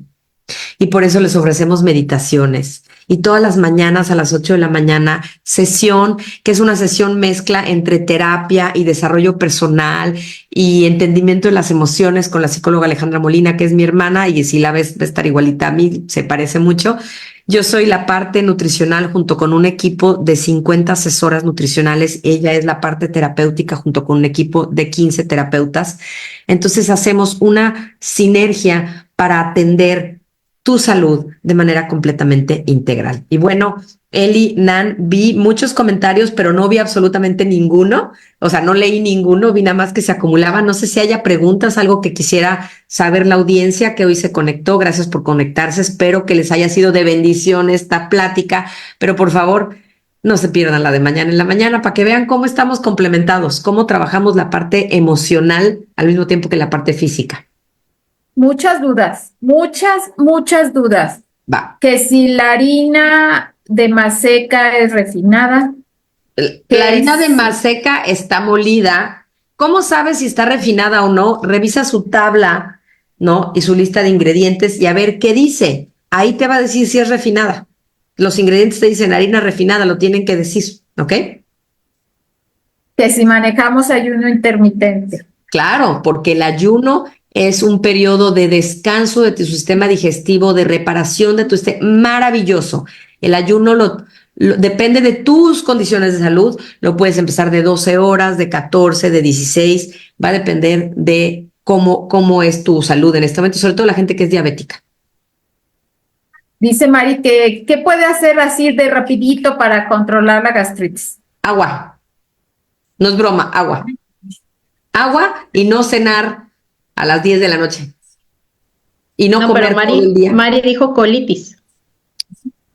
Y por eso les ofrecemos meditaciones. Y todas las mañanas a las 8 de la mañana, sesión, que es una sesión mezcla entre terapia y desarrollo personal y entendimiento de las emociones con la psicóloga Alejandra Molina, que es mi hermana, y si la ves, va a estar igualita a mí, se parece mucho. Yo soy la parte nutricional junto con un equipo de 50 asesoras nutricionales. Ella es la parte terapéutica junto con un equipo de 15 terapeutas. Entonces hacemos una sinergia para atender tu salud de manera completamente integral. Y bueno, Eli, Nan, vi muchos comentarios, pero no vi absolutamente ninguno. O sea, no leí ninguno, vi nada más que se acumulaban. No sé si haya preguntas, algo que quisiera saber la audiencia que hoy se conectó. Gracias por conectarse. Espero que les haya sido de bendición esta plática. Pero por favor, No se pierdan la de mañana en la mañana para que vean cómo estamos complementados, cómo trabajamos la parte emocional al mismo tiempo que la parte física. Muchas dudas, muchas dudas. Va. Que si la harina de maseca es refinada, La que harina de es, maseca está molida. ¿Cómo sabes si está refinada o no? Revisa su tabla, ¿no? Y su lista de ingredientes y a ver qué dice. Ahí te va a decir si es refinada. Los ingredientes te dicen harina refinada, lo tienen que decir, ¿ok? que si manejamos ayuno intermitente. Claro, porque el ayuno es un periodo de descanso de tu sistema digestivo, de reparación de tu sistema, maravilloso. El ayuno depende de tus condiciones de salud, lo puedes empezar de 12 horas, de 14, de 16, va a depender de cómo es tu salud en este momento, sobre todo la gente que es diabética. Dice Mari que, ¿qué puede hacer así de rapidito para controlar la gastritis? Agua, no es broma, agua. Agua y no cenar a las 10 de la noche y no No, pero comer todo el día. Mari dijo colitis.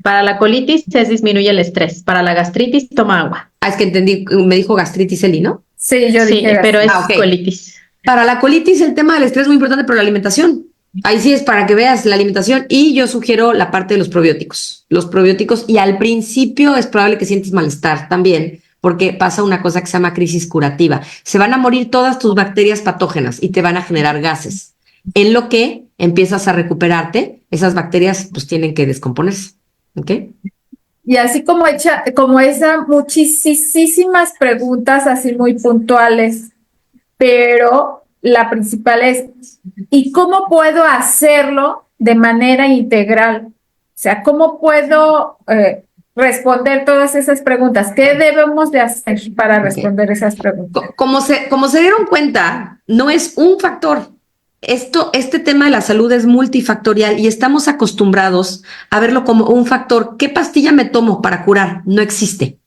Para la colitis se disminuye el estrés. Para la gastritis toma agua. Ah, es que entendí, me dijo gastritis Eli, ¿no? Sí, yo Sí, dije pero es ok. colitis. Para la colitis el tema del estrés es muy importante, pero la alimentación. Ahí sí es para que veas la alimentación y yo sugiero la parte de los probióticos. Los probióticos y al principio es probable que sientes malestar también porque pasa una cosa que se llama crisis curativa. Se van a morir todas tus bacterias patógenas y te van a generar gases. En lo que empiezas a recuperarte, esas bacterias pues tienen que descomponerse. ¿Ok? Y así como esa, muchísimas preguntas así muy puntuales, pero la principal es, ¿y cómo puedo hacerlo de manera integral? O sea, ¿cómo puedo responder todas esas preguntas? ¿Qué debemos de hacer para responder esas preguntas? Como se dieron cuenta, no es un factor. Este tema de la salud es multifactorial y estamos acostumbrados a verlo como un factor. ¿Qué pastilla me tomo para curar? No existe.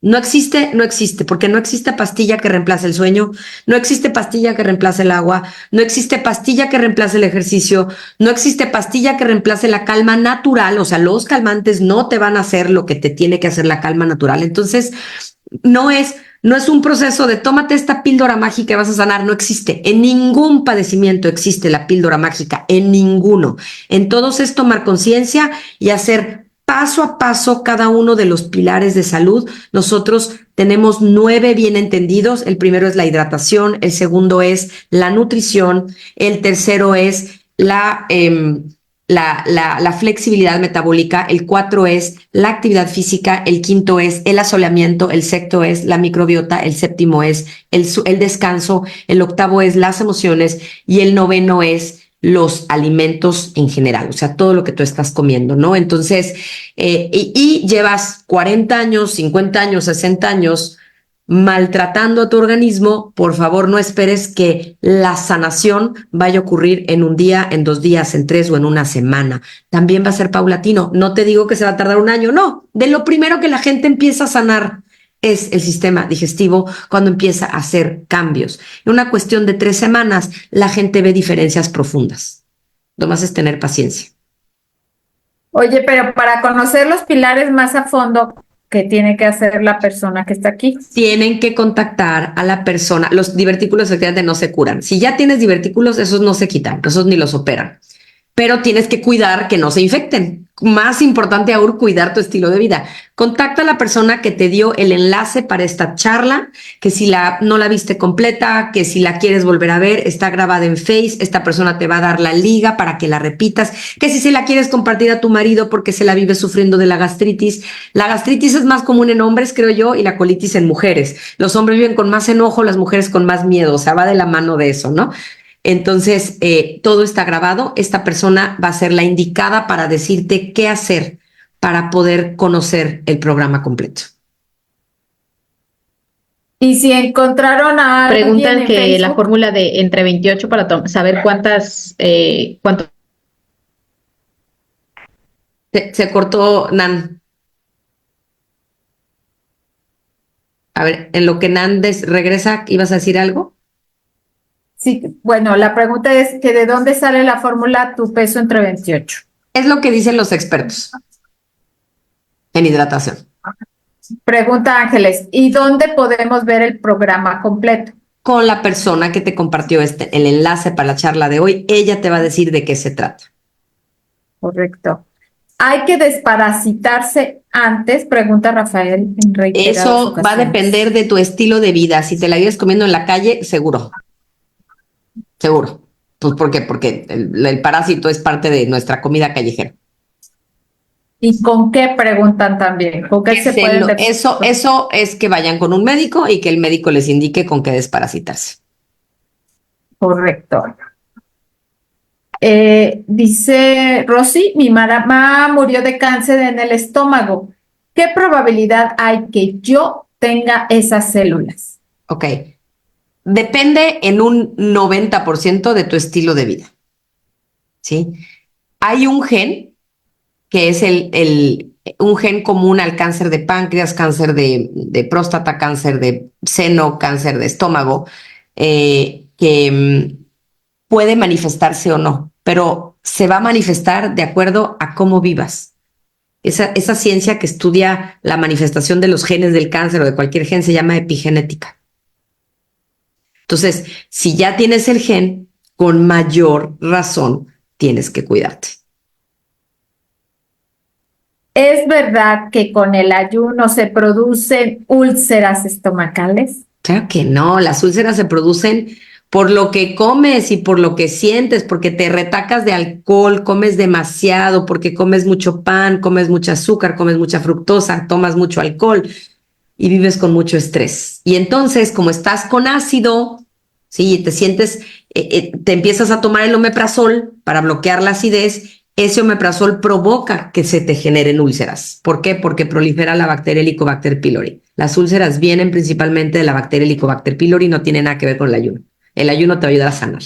No existe, no existe, porque no existe pastilla que reemplace el sueño, no existe pastilla que reemplace el agua, no existe pastilla que reemplace el ejercicio, no existe pastilla que reemplace la calma natural, o sea, los calmantes no te van a hacer lo que te tiene que hacer la calma natural. Entonces, no es un proceso de tómate esta píldora mágica y vas a sanar, no existe. En ningún padecimiento existe la píldora mágica, en ninguno. En todos es tomar conciencia y hacer paso a paso cada uno de los pilares de salud. Nosotros tenemos 9 bien entendidos. El primero es la hidratación, el segundo es la nutrición, el tercero es la flexibilidad metabólica, el 4 es la actividad física, el quinto es el asoleamiento, el sexto es la microbiota, el séptimo es el descanso, el octavo es las emociones y el noveno es los alimentos en general, o sea, todo lo que tú estás comiendo, ¿no? Entonces, y llevas 40 años, 50 años, 60 años maltratando a tu organismo, por favor no esperes que la sanación vaya a ocurrir en un día, en 2 días, en 3 o en una semana. También va a ser paulatino. No te digo que se va a tardar un año, no. De lo primero que la gente empieza a sanar es el sistema digestivo cuando empieza a hacer cambios. En una cuestión de 3 semanas, la gente ve diferencias profundas. Lo más es tener paciencia. Oye, pero para conocer los pilares más a fondo, ¿qué tiene que hacer la persona que está aquí? Tienen que contactar a la persona. Los divertículos efectivamente no se curan. Si ya tienes divertículos, esos no se quitan, esos ni los operan. Pero tienes que cuidar que no se infecten. Más importante aún, cuidar tu estilo de vida. Contacta a la persona que te dio el enlace para esta charla, que si no la viste completa, que si la quieres volver a ver, está grabada en Face, esta persona te va a dar la liga para que la repitas, que si se la quieres compartir a tu marido porque se la vive sufriendo de la gastritis es más común en hombres, creo yo, y la colitis en mujeres. Los hombres viven con más enojo, las mujeres con más miedo, o sea, va de la mano de eso, ¿no? Entonces, todo está grabado. Esta persona va a ser la indicada para decirte qué hacer para poder conocer el programa completo. Y si encontraron a Preguntan alguien en que Facebook, la fórmula de entre 28 para saber cuánto Se cortó Nan. A ver, en lo que Nan regresa, ¿ibas a decir algo? sí, bueno, la pregunta es que ¿de dónde sale la fórmula tu peso entre 28? Es lo que dicen los expertos en hidratación. Pregunta Ángeles, ¿y dónde podemos ver el programa completo? Con la persona que te compartió el enlace para la charla de hoy, ella te va a decir de qué se trata. Correcto. ¿Hay que desparasitarse antes? Pregunta Rafael en reiteradas Eso va a ocasiones. depender de tu estilo de vida. Si te la vives comiendo en la calle, seguro, seguro. Pues ¿por qué? Porque el parásito es parte de nuestra comida callejera. ¿Y con qué preguntan también? ¿Con qué se pueden Eso es que vayan con un médico y que el médico les indique con qué desparasitarse. Correcto. Dice Rosy, mi mamá murió de cáncer en el estómago. ¿Qué probabilidad hay que yo tenga esas células? Ok. Depende en un 90% de tu estilo de vida. ¿Sí? Hay un gen que es un gen común al cáncer de páncreas, cáncer de próstata, cáncer de seno, cáncer de estómago, que puede manifestarse o no, pero se va a manifestar de acuerdo a cómo vivas. Esa ciencia que estudia la manifestación de los genes del cáncer o de cualquier gen se llama epigenética. Entonces, si ya tienes el gen, con mayor razón tienes que cuidarte. ¿Es verdad que con el ayuno se producen úlceras estomacales? Claro que no, las úlceras se producen por lo que comes y por lo que sientes, porque te retacas de alcohol, comes demasiado, porque comes mucho pan, comes mucho azúcar, comes mucha fructosa, tomas mucho alcohol y vives con mucho estrés. Y entonces, como estás con ácido, sí, te sientes, te empiezas a tomar el omeprazol para bloquear la acidez. Ese omeprazol provoca que se te generen úlceras. ¿Por qué? Porque prolifera la bacteria Helicobacter pylori. Las úlceras vienen principalmente de la bacteria Helicobacter pylori y no tienen nada que ver con el ayuno. El ayuno te va a ayudar a sanar.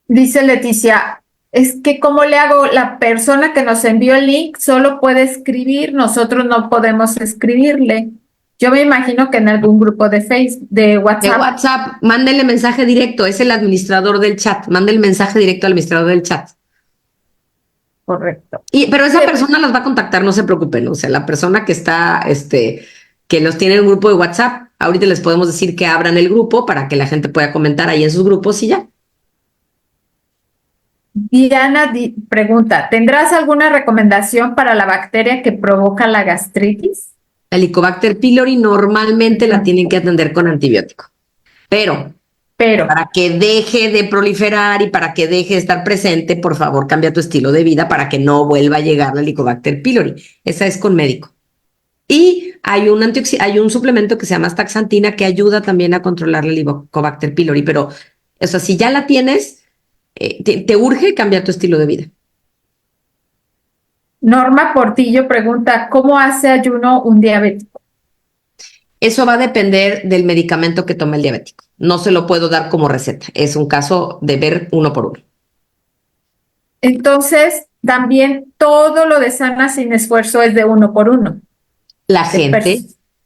Dice Leticia, es que ¿cómo le hago? La persona que nos envió el link solo puede escribir, nosotros no podemos escribirle. Yo me imagino que en algún grupo de Facebook, de De WhatsApp. WhatsApp, mándele mensaje directo. Es el administrador del chat. Mándele mensaje directo al administrador del chat. Correcto. Pero esa persona las va a contactar, no se preocupen. O sea, la persona que está, que los tiene en un grupo de WhatsApp, ahorita les podemos decir que abran el grupo para que la gente pueda comentar ahí en sus grupos y ya. Diana pregunta, ¿tendrás alguna recomendación para la bacteria que provoca la gastritis? El Helicobacter pylori normalmente la tienen que atender con antibiótico. Pero para que deje de proliferar y para que deje de estar presente, por favor, cambia tu estilo de vida para que no vuelva a llegar la Helicobacter pylori. Esa es con médico. Y hay un suplemento que se llama astaxantina que ayuda también a controlar la Helicobacter pylori, pero o sea, si ya la tienes, te urge cambiar tu estilo de vida. Norma Portillo pregunta, ¿cómo hace ayuno un diabético? Eso va a depender del medicamento que tome el diabético. No se lo puedo dar como receta. Es un caso de ver uno por uno. Entonces, también todo lo de sana sin esfuerzo es de uno por uno. La gente,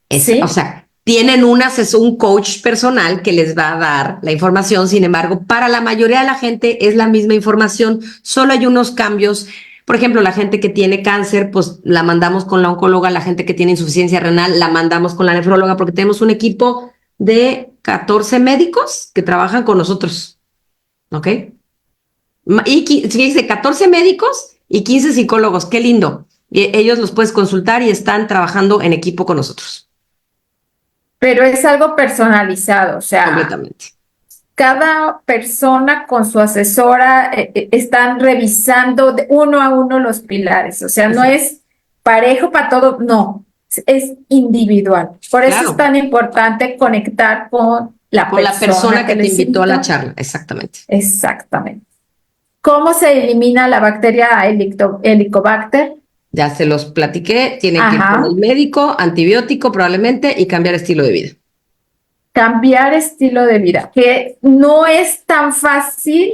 ¿sí? O sea, tienen un coach personal que les va a dar la información. Sin embargo, para la mayoría de la gente es la misma información. Solo hay unos cambios. Por ejemplo, la gente que tiene cáncer, pues la mandamos con la oncóloga. La gente que tiene insuficiencia renal, la mandamos con la nefróloga, porque tenemos un equipo de 14 médicos que trabajan con nosotros. ¿Ok? Y fíjense, 14 médicos y 15 psicólogos. Qué lindo. Y ellos los puedes consultar y están trabajando en equipo con nosotros. Pero es algo personalizado, o sea, completamente. Cada persona con su asesora están revisando de uno a uno los pilares, o sea, no es parejo para todo, no, es individual. Por eso es tan importante conectar con la persona que te invitó a la charla, exactamente. Exactamente. ¿Cómo se elimina la bacteria Helicobacter? Ya se los platiqué, tienen que ir con el médico, antibiótico probablemente y cambiar estilo de vida. Cambiar estilo de vida, que no es tan fácil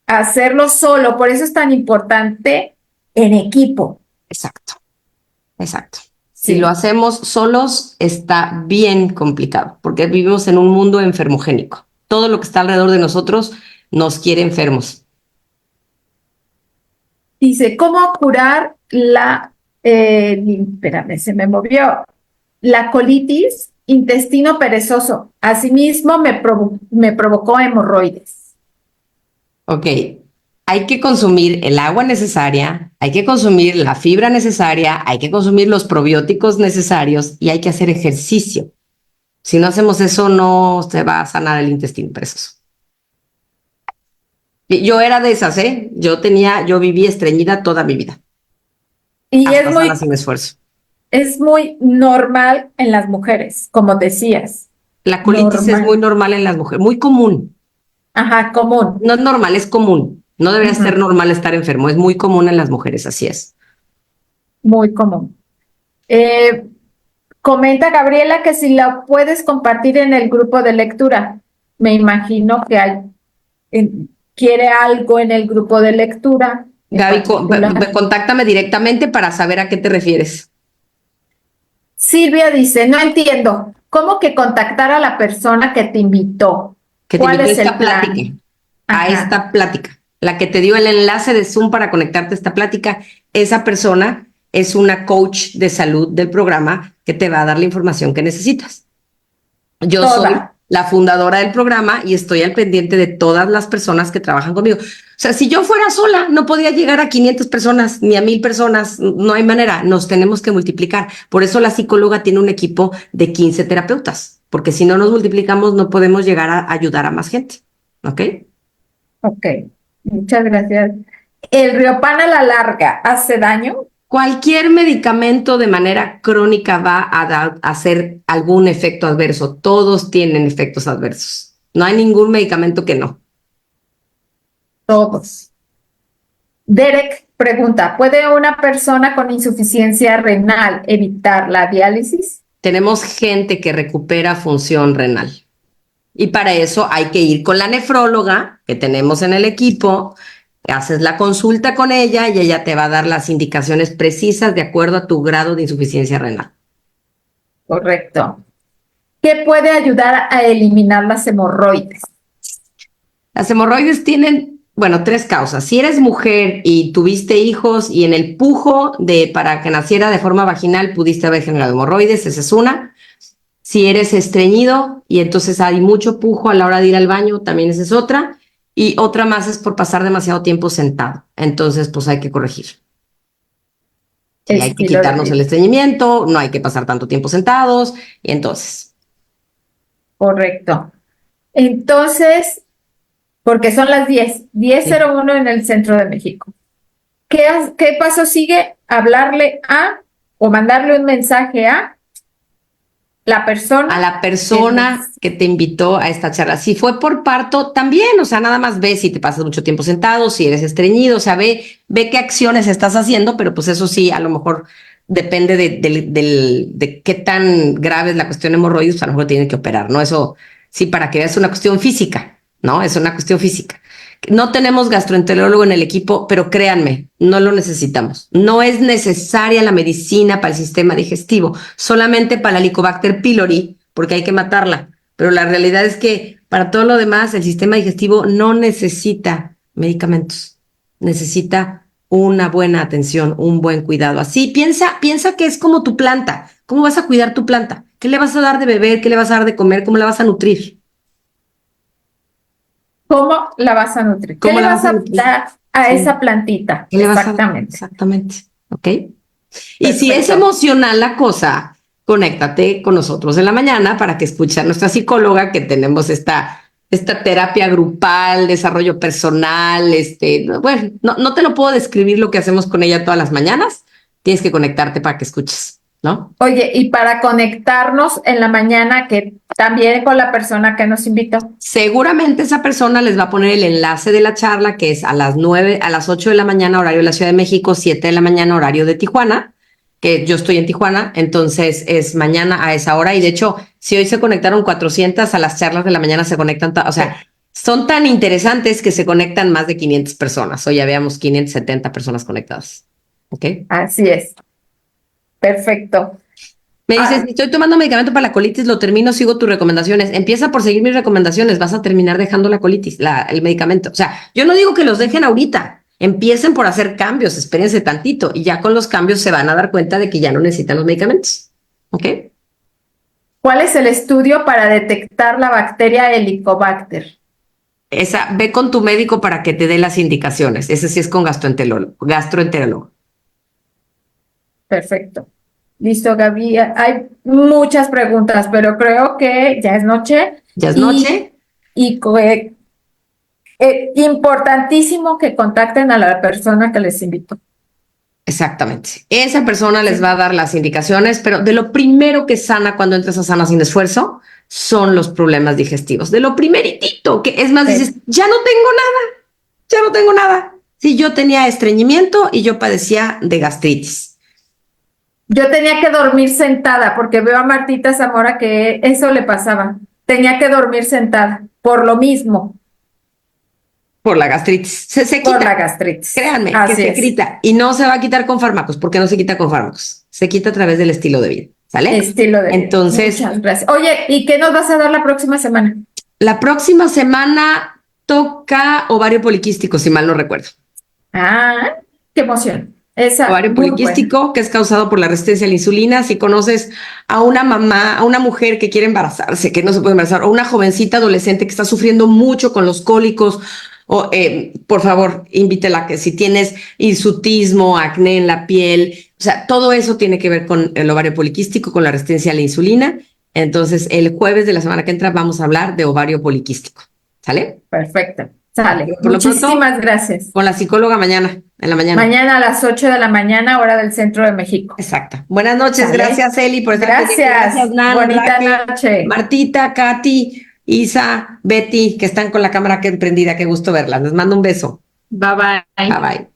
hacerlo solo, por eso es tan importante en equipo. Exacto, exacto. Sí. Si lo hacemos solos está bien complicado, porque vivimos en un mundo enfermogénico. Todo lo que está alrededor de nosotros nos quiere enfermos. Dice, ¿cómo curar la Espérame, se me movió. La colitis, intestino perezoso. Asimismo, me provocó hemorroides. Ok, hay que consumir el agua necesaria, hay que consumir la fibra necesaria, hay que consumir los probióticos necesarios y hay que hacer ejercicio. Si no hacemos eso, no se va a sanar el intestino perezoso. Yo era de esas, ¿eh? Yo viví estreñida toda mi vida, Y hasta sana sin esfuerzo. es muy normal en las mujeres, como decías. La colitis es muy normal en las mujeres, muy común. Ajá, común. No es normal, es común. No debería ser normal estar enfermo, es muy común en las mujeres, así es. Muy común. Comenta Gabriela que si la puedes compartir en el grupo de lectura. Me imagino que quiere algo en el grupo de lectura. Gaby, contáctame directamente para saber a qué te refieres. Silvia dice, no entiendo, ¿cómo que contactar a la persona que te invitó? Que te invitó a esta plática, a esta plática. La que te dio el enlace de Zoom para conectarte a esta plática, esa persona es una coach de salud del programa que te va a dar la información que necesitas. Yo soy la fundadora del programa y estoy al pendiente de todas las personas que trabajan conmigo. O sea, si yo fuera sola, no podía llegar a 500 personas ni a 1000 personas. No hay manera. Nos tenemos que multiplicar. Por eso la psicóloga tiene un equipo de 15 terapeutas, porque si no nos multiplicamos, no podemos llegar a ayudar a más gente. ¿Ok? Ok. Muchas gracias. ¿El Riopan a la larga hace daño? Cualquier medicamento de manera crónica va a hacer algún efecto adverso. Todos tienen efectos adversos. No hay ningún medicamento que no. Todos. Derek pregunta, ¿puede una persona con insuficiencia renal evitar la diálisis? Tenemos gente que recupera función renal. Y para eso hay que ir con la nefróloga que tenemos en el equipo. Haces la consulta con ella y ella te va a dar las indicaciones precisas de acuerdo a tu grado de insuficiencia renal. Correcto. ¿Qué puede ayudar a eliminar las hemorroides? Las hemorroides tienen, bueno, 3 causas. Si eres mujer y tuviste hijos y en el pujo para que naciera de forma vaginal pudiste haber generado hemorroides, esa es una. Si eres estreñido y entonces hay mucho pujo a la hora de ir al baño, también esa es otra. Y otra más es por pasar demasiado tiempo sentado. Entonces, pues hay que corregir. Sí, hay que quitarnos el estreñimiento, no hay que pasar tanto tiempo sentados. Y entonces. Correcto. Entonces, porque son las 10:01 en el centro de México. ¿Qué paso sigue? Hablarle o mandarle un mensaje a la persona. A la persona que te invitó a esta charla. Si fue por parto, también, o sea, nada más ve si te pasas mucho tiempo sentado, si eres estreñido, o sea, ve qué acciones estás haciendo, pero pues eso sí, a lo mejor depende de qué tan grave es la cuestión hemorroides, pues a lo mejor tienen que operar, ¿no? Eso sí, para que veas una cuestión física, ¿no? Es una cuestión física. No tenemos gastroenterólogo en el equipo, pero créanme, no lo necesitamos. No es necesaria la medicina para el sistema digestivo, solamente para la Helicobacter pylori, porque hay que matarla. Pero la realidad es que para todo lo demás, el sistema digestivo no necesita medicamentos. Necesita una buena atención, un buen cuidado. Así, piensa que es como tu planta. ¿Cómo vas a cuidar tu planta? ¿Qué le vas a dar de beber? ¿Qué le vas a dar de comer? ¿Cómo la vas a nutrir? ¿Cómo la vas a nutrir? ¿Qué le vas a dar a esa plantita? Exactamente. Exactamente. ¿Ok? Y si es emocional la cosa, conéctate con nosotros en la mañana para que escuche a nuestra psicóloga, que tenemos esta terapia grupal, desarrollo personal. Bueno, no te lo puedo describir lo que hacemos con ella todas las mañanas. Tienes que conectarte para que escuches, ¿no? Oye, y para conectarnos en la mañana, que también con la persona que nos invitó. Seguramente esa persona les va a poner el enlace de la charla, que es a las 8 de la mañana, horario de la Ciudad de México, 7 de la mañana, horario de Tijuana, que yo estoy en Tijuana, entonces es mañana a esa hora. Y de hecho, si hoy se conectaron 400, a las charlas de la mañana se conectan, o sea, son tan interesantes que se conectan más de 500 personas. Hoy ya veamos 570 personas conectadas. ¿Ok? Así es. Perfecto. Me dices, estoy tomando medicamento para la colitis, lo termino, sigo tus recomendaciones. Empieza por seguir mis recomendaciones, vas a terminar dejando la colitis, el medicamento. O sea, yo no digo que los dejen ahorita. empiecen por hacer cambios, espérense tantito y ya con los cambios se van a dar cuenta de que ya no necesitan los medicamentos. ¿Ok? ¿Cuál es el estudio para detectar la bacteria Helicobacter? Ve con tu médico para que te dé las indicaciones. Ese sí es con gastroenterólogo. Perfecto. Listo, Gaby. Hay muchas preguntas, pero creo que ya es noche. ¿Ya es noche? Y importantísimo que contacten a la persona que les invitó. Exactamente. Esa persona les va a dar las indicaciones, pero de lo primero que sana cuando entras a Sana Sin Esfuerzo son los problemas digestivos. De lo primeritito, que es más, dices, ya no tengo nada. Sí, yo tenía estreñimiento y yo padecía de gastritis. Yo tenía que dormir sentada porque veo a Martita Zamora que eso le pasaba. Tenía que dormir sentada por lo mismo. Por la gastritis. Se quita. Por la gastritis. Créanme, Así que se es. quita. Y no se va a quitar con fármacos, porque no se quita con fármacos. Se quita a través del estilo de vida. ¿Sale? Estilo de vida. Entonces, muchas gracias. Oye, ¿y qué nos vas a dar la próxima semana? la próxima semana toca ovario poliquístico, si mal no recuerdo. Ah, qué emoción. Esa, Ovario muy poliquístico, buena. que es causado por la resistencia a la insulina. Si conoces a una mamá, a una mujer que quiere embarazarse, que no se puede embarazar, o una jovencita adolescente que está sufriendo mucho con los cólicos, o, por favor, invítela, que si tienes hirsutismo, acné en la piel, o sea, todo eso tiene que ver con el ovario poliquístico, con la resistencia a la insulina. Entonces, el jueves de la semana que entra vamos a hablar de ovario poliquístico. ¿Sale? Perfecto. Sale. Por lo pronto, Muchísimas gracias. con la psicóloga en la mañana. Mañana a las 8 de la mañana, hora del centro de México. Exacto. Buenas noches. ¿Sale? Gracias, Eli, por estar pendiente. Gracias. Gracias, Nan, Bonita Raquel, noche. Martita, Katy, Isa, Betty, que están con la cámara que prendida. Qué gusto verlas. Les mando un beso. Bye bye. Bye bye.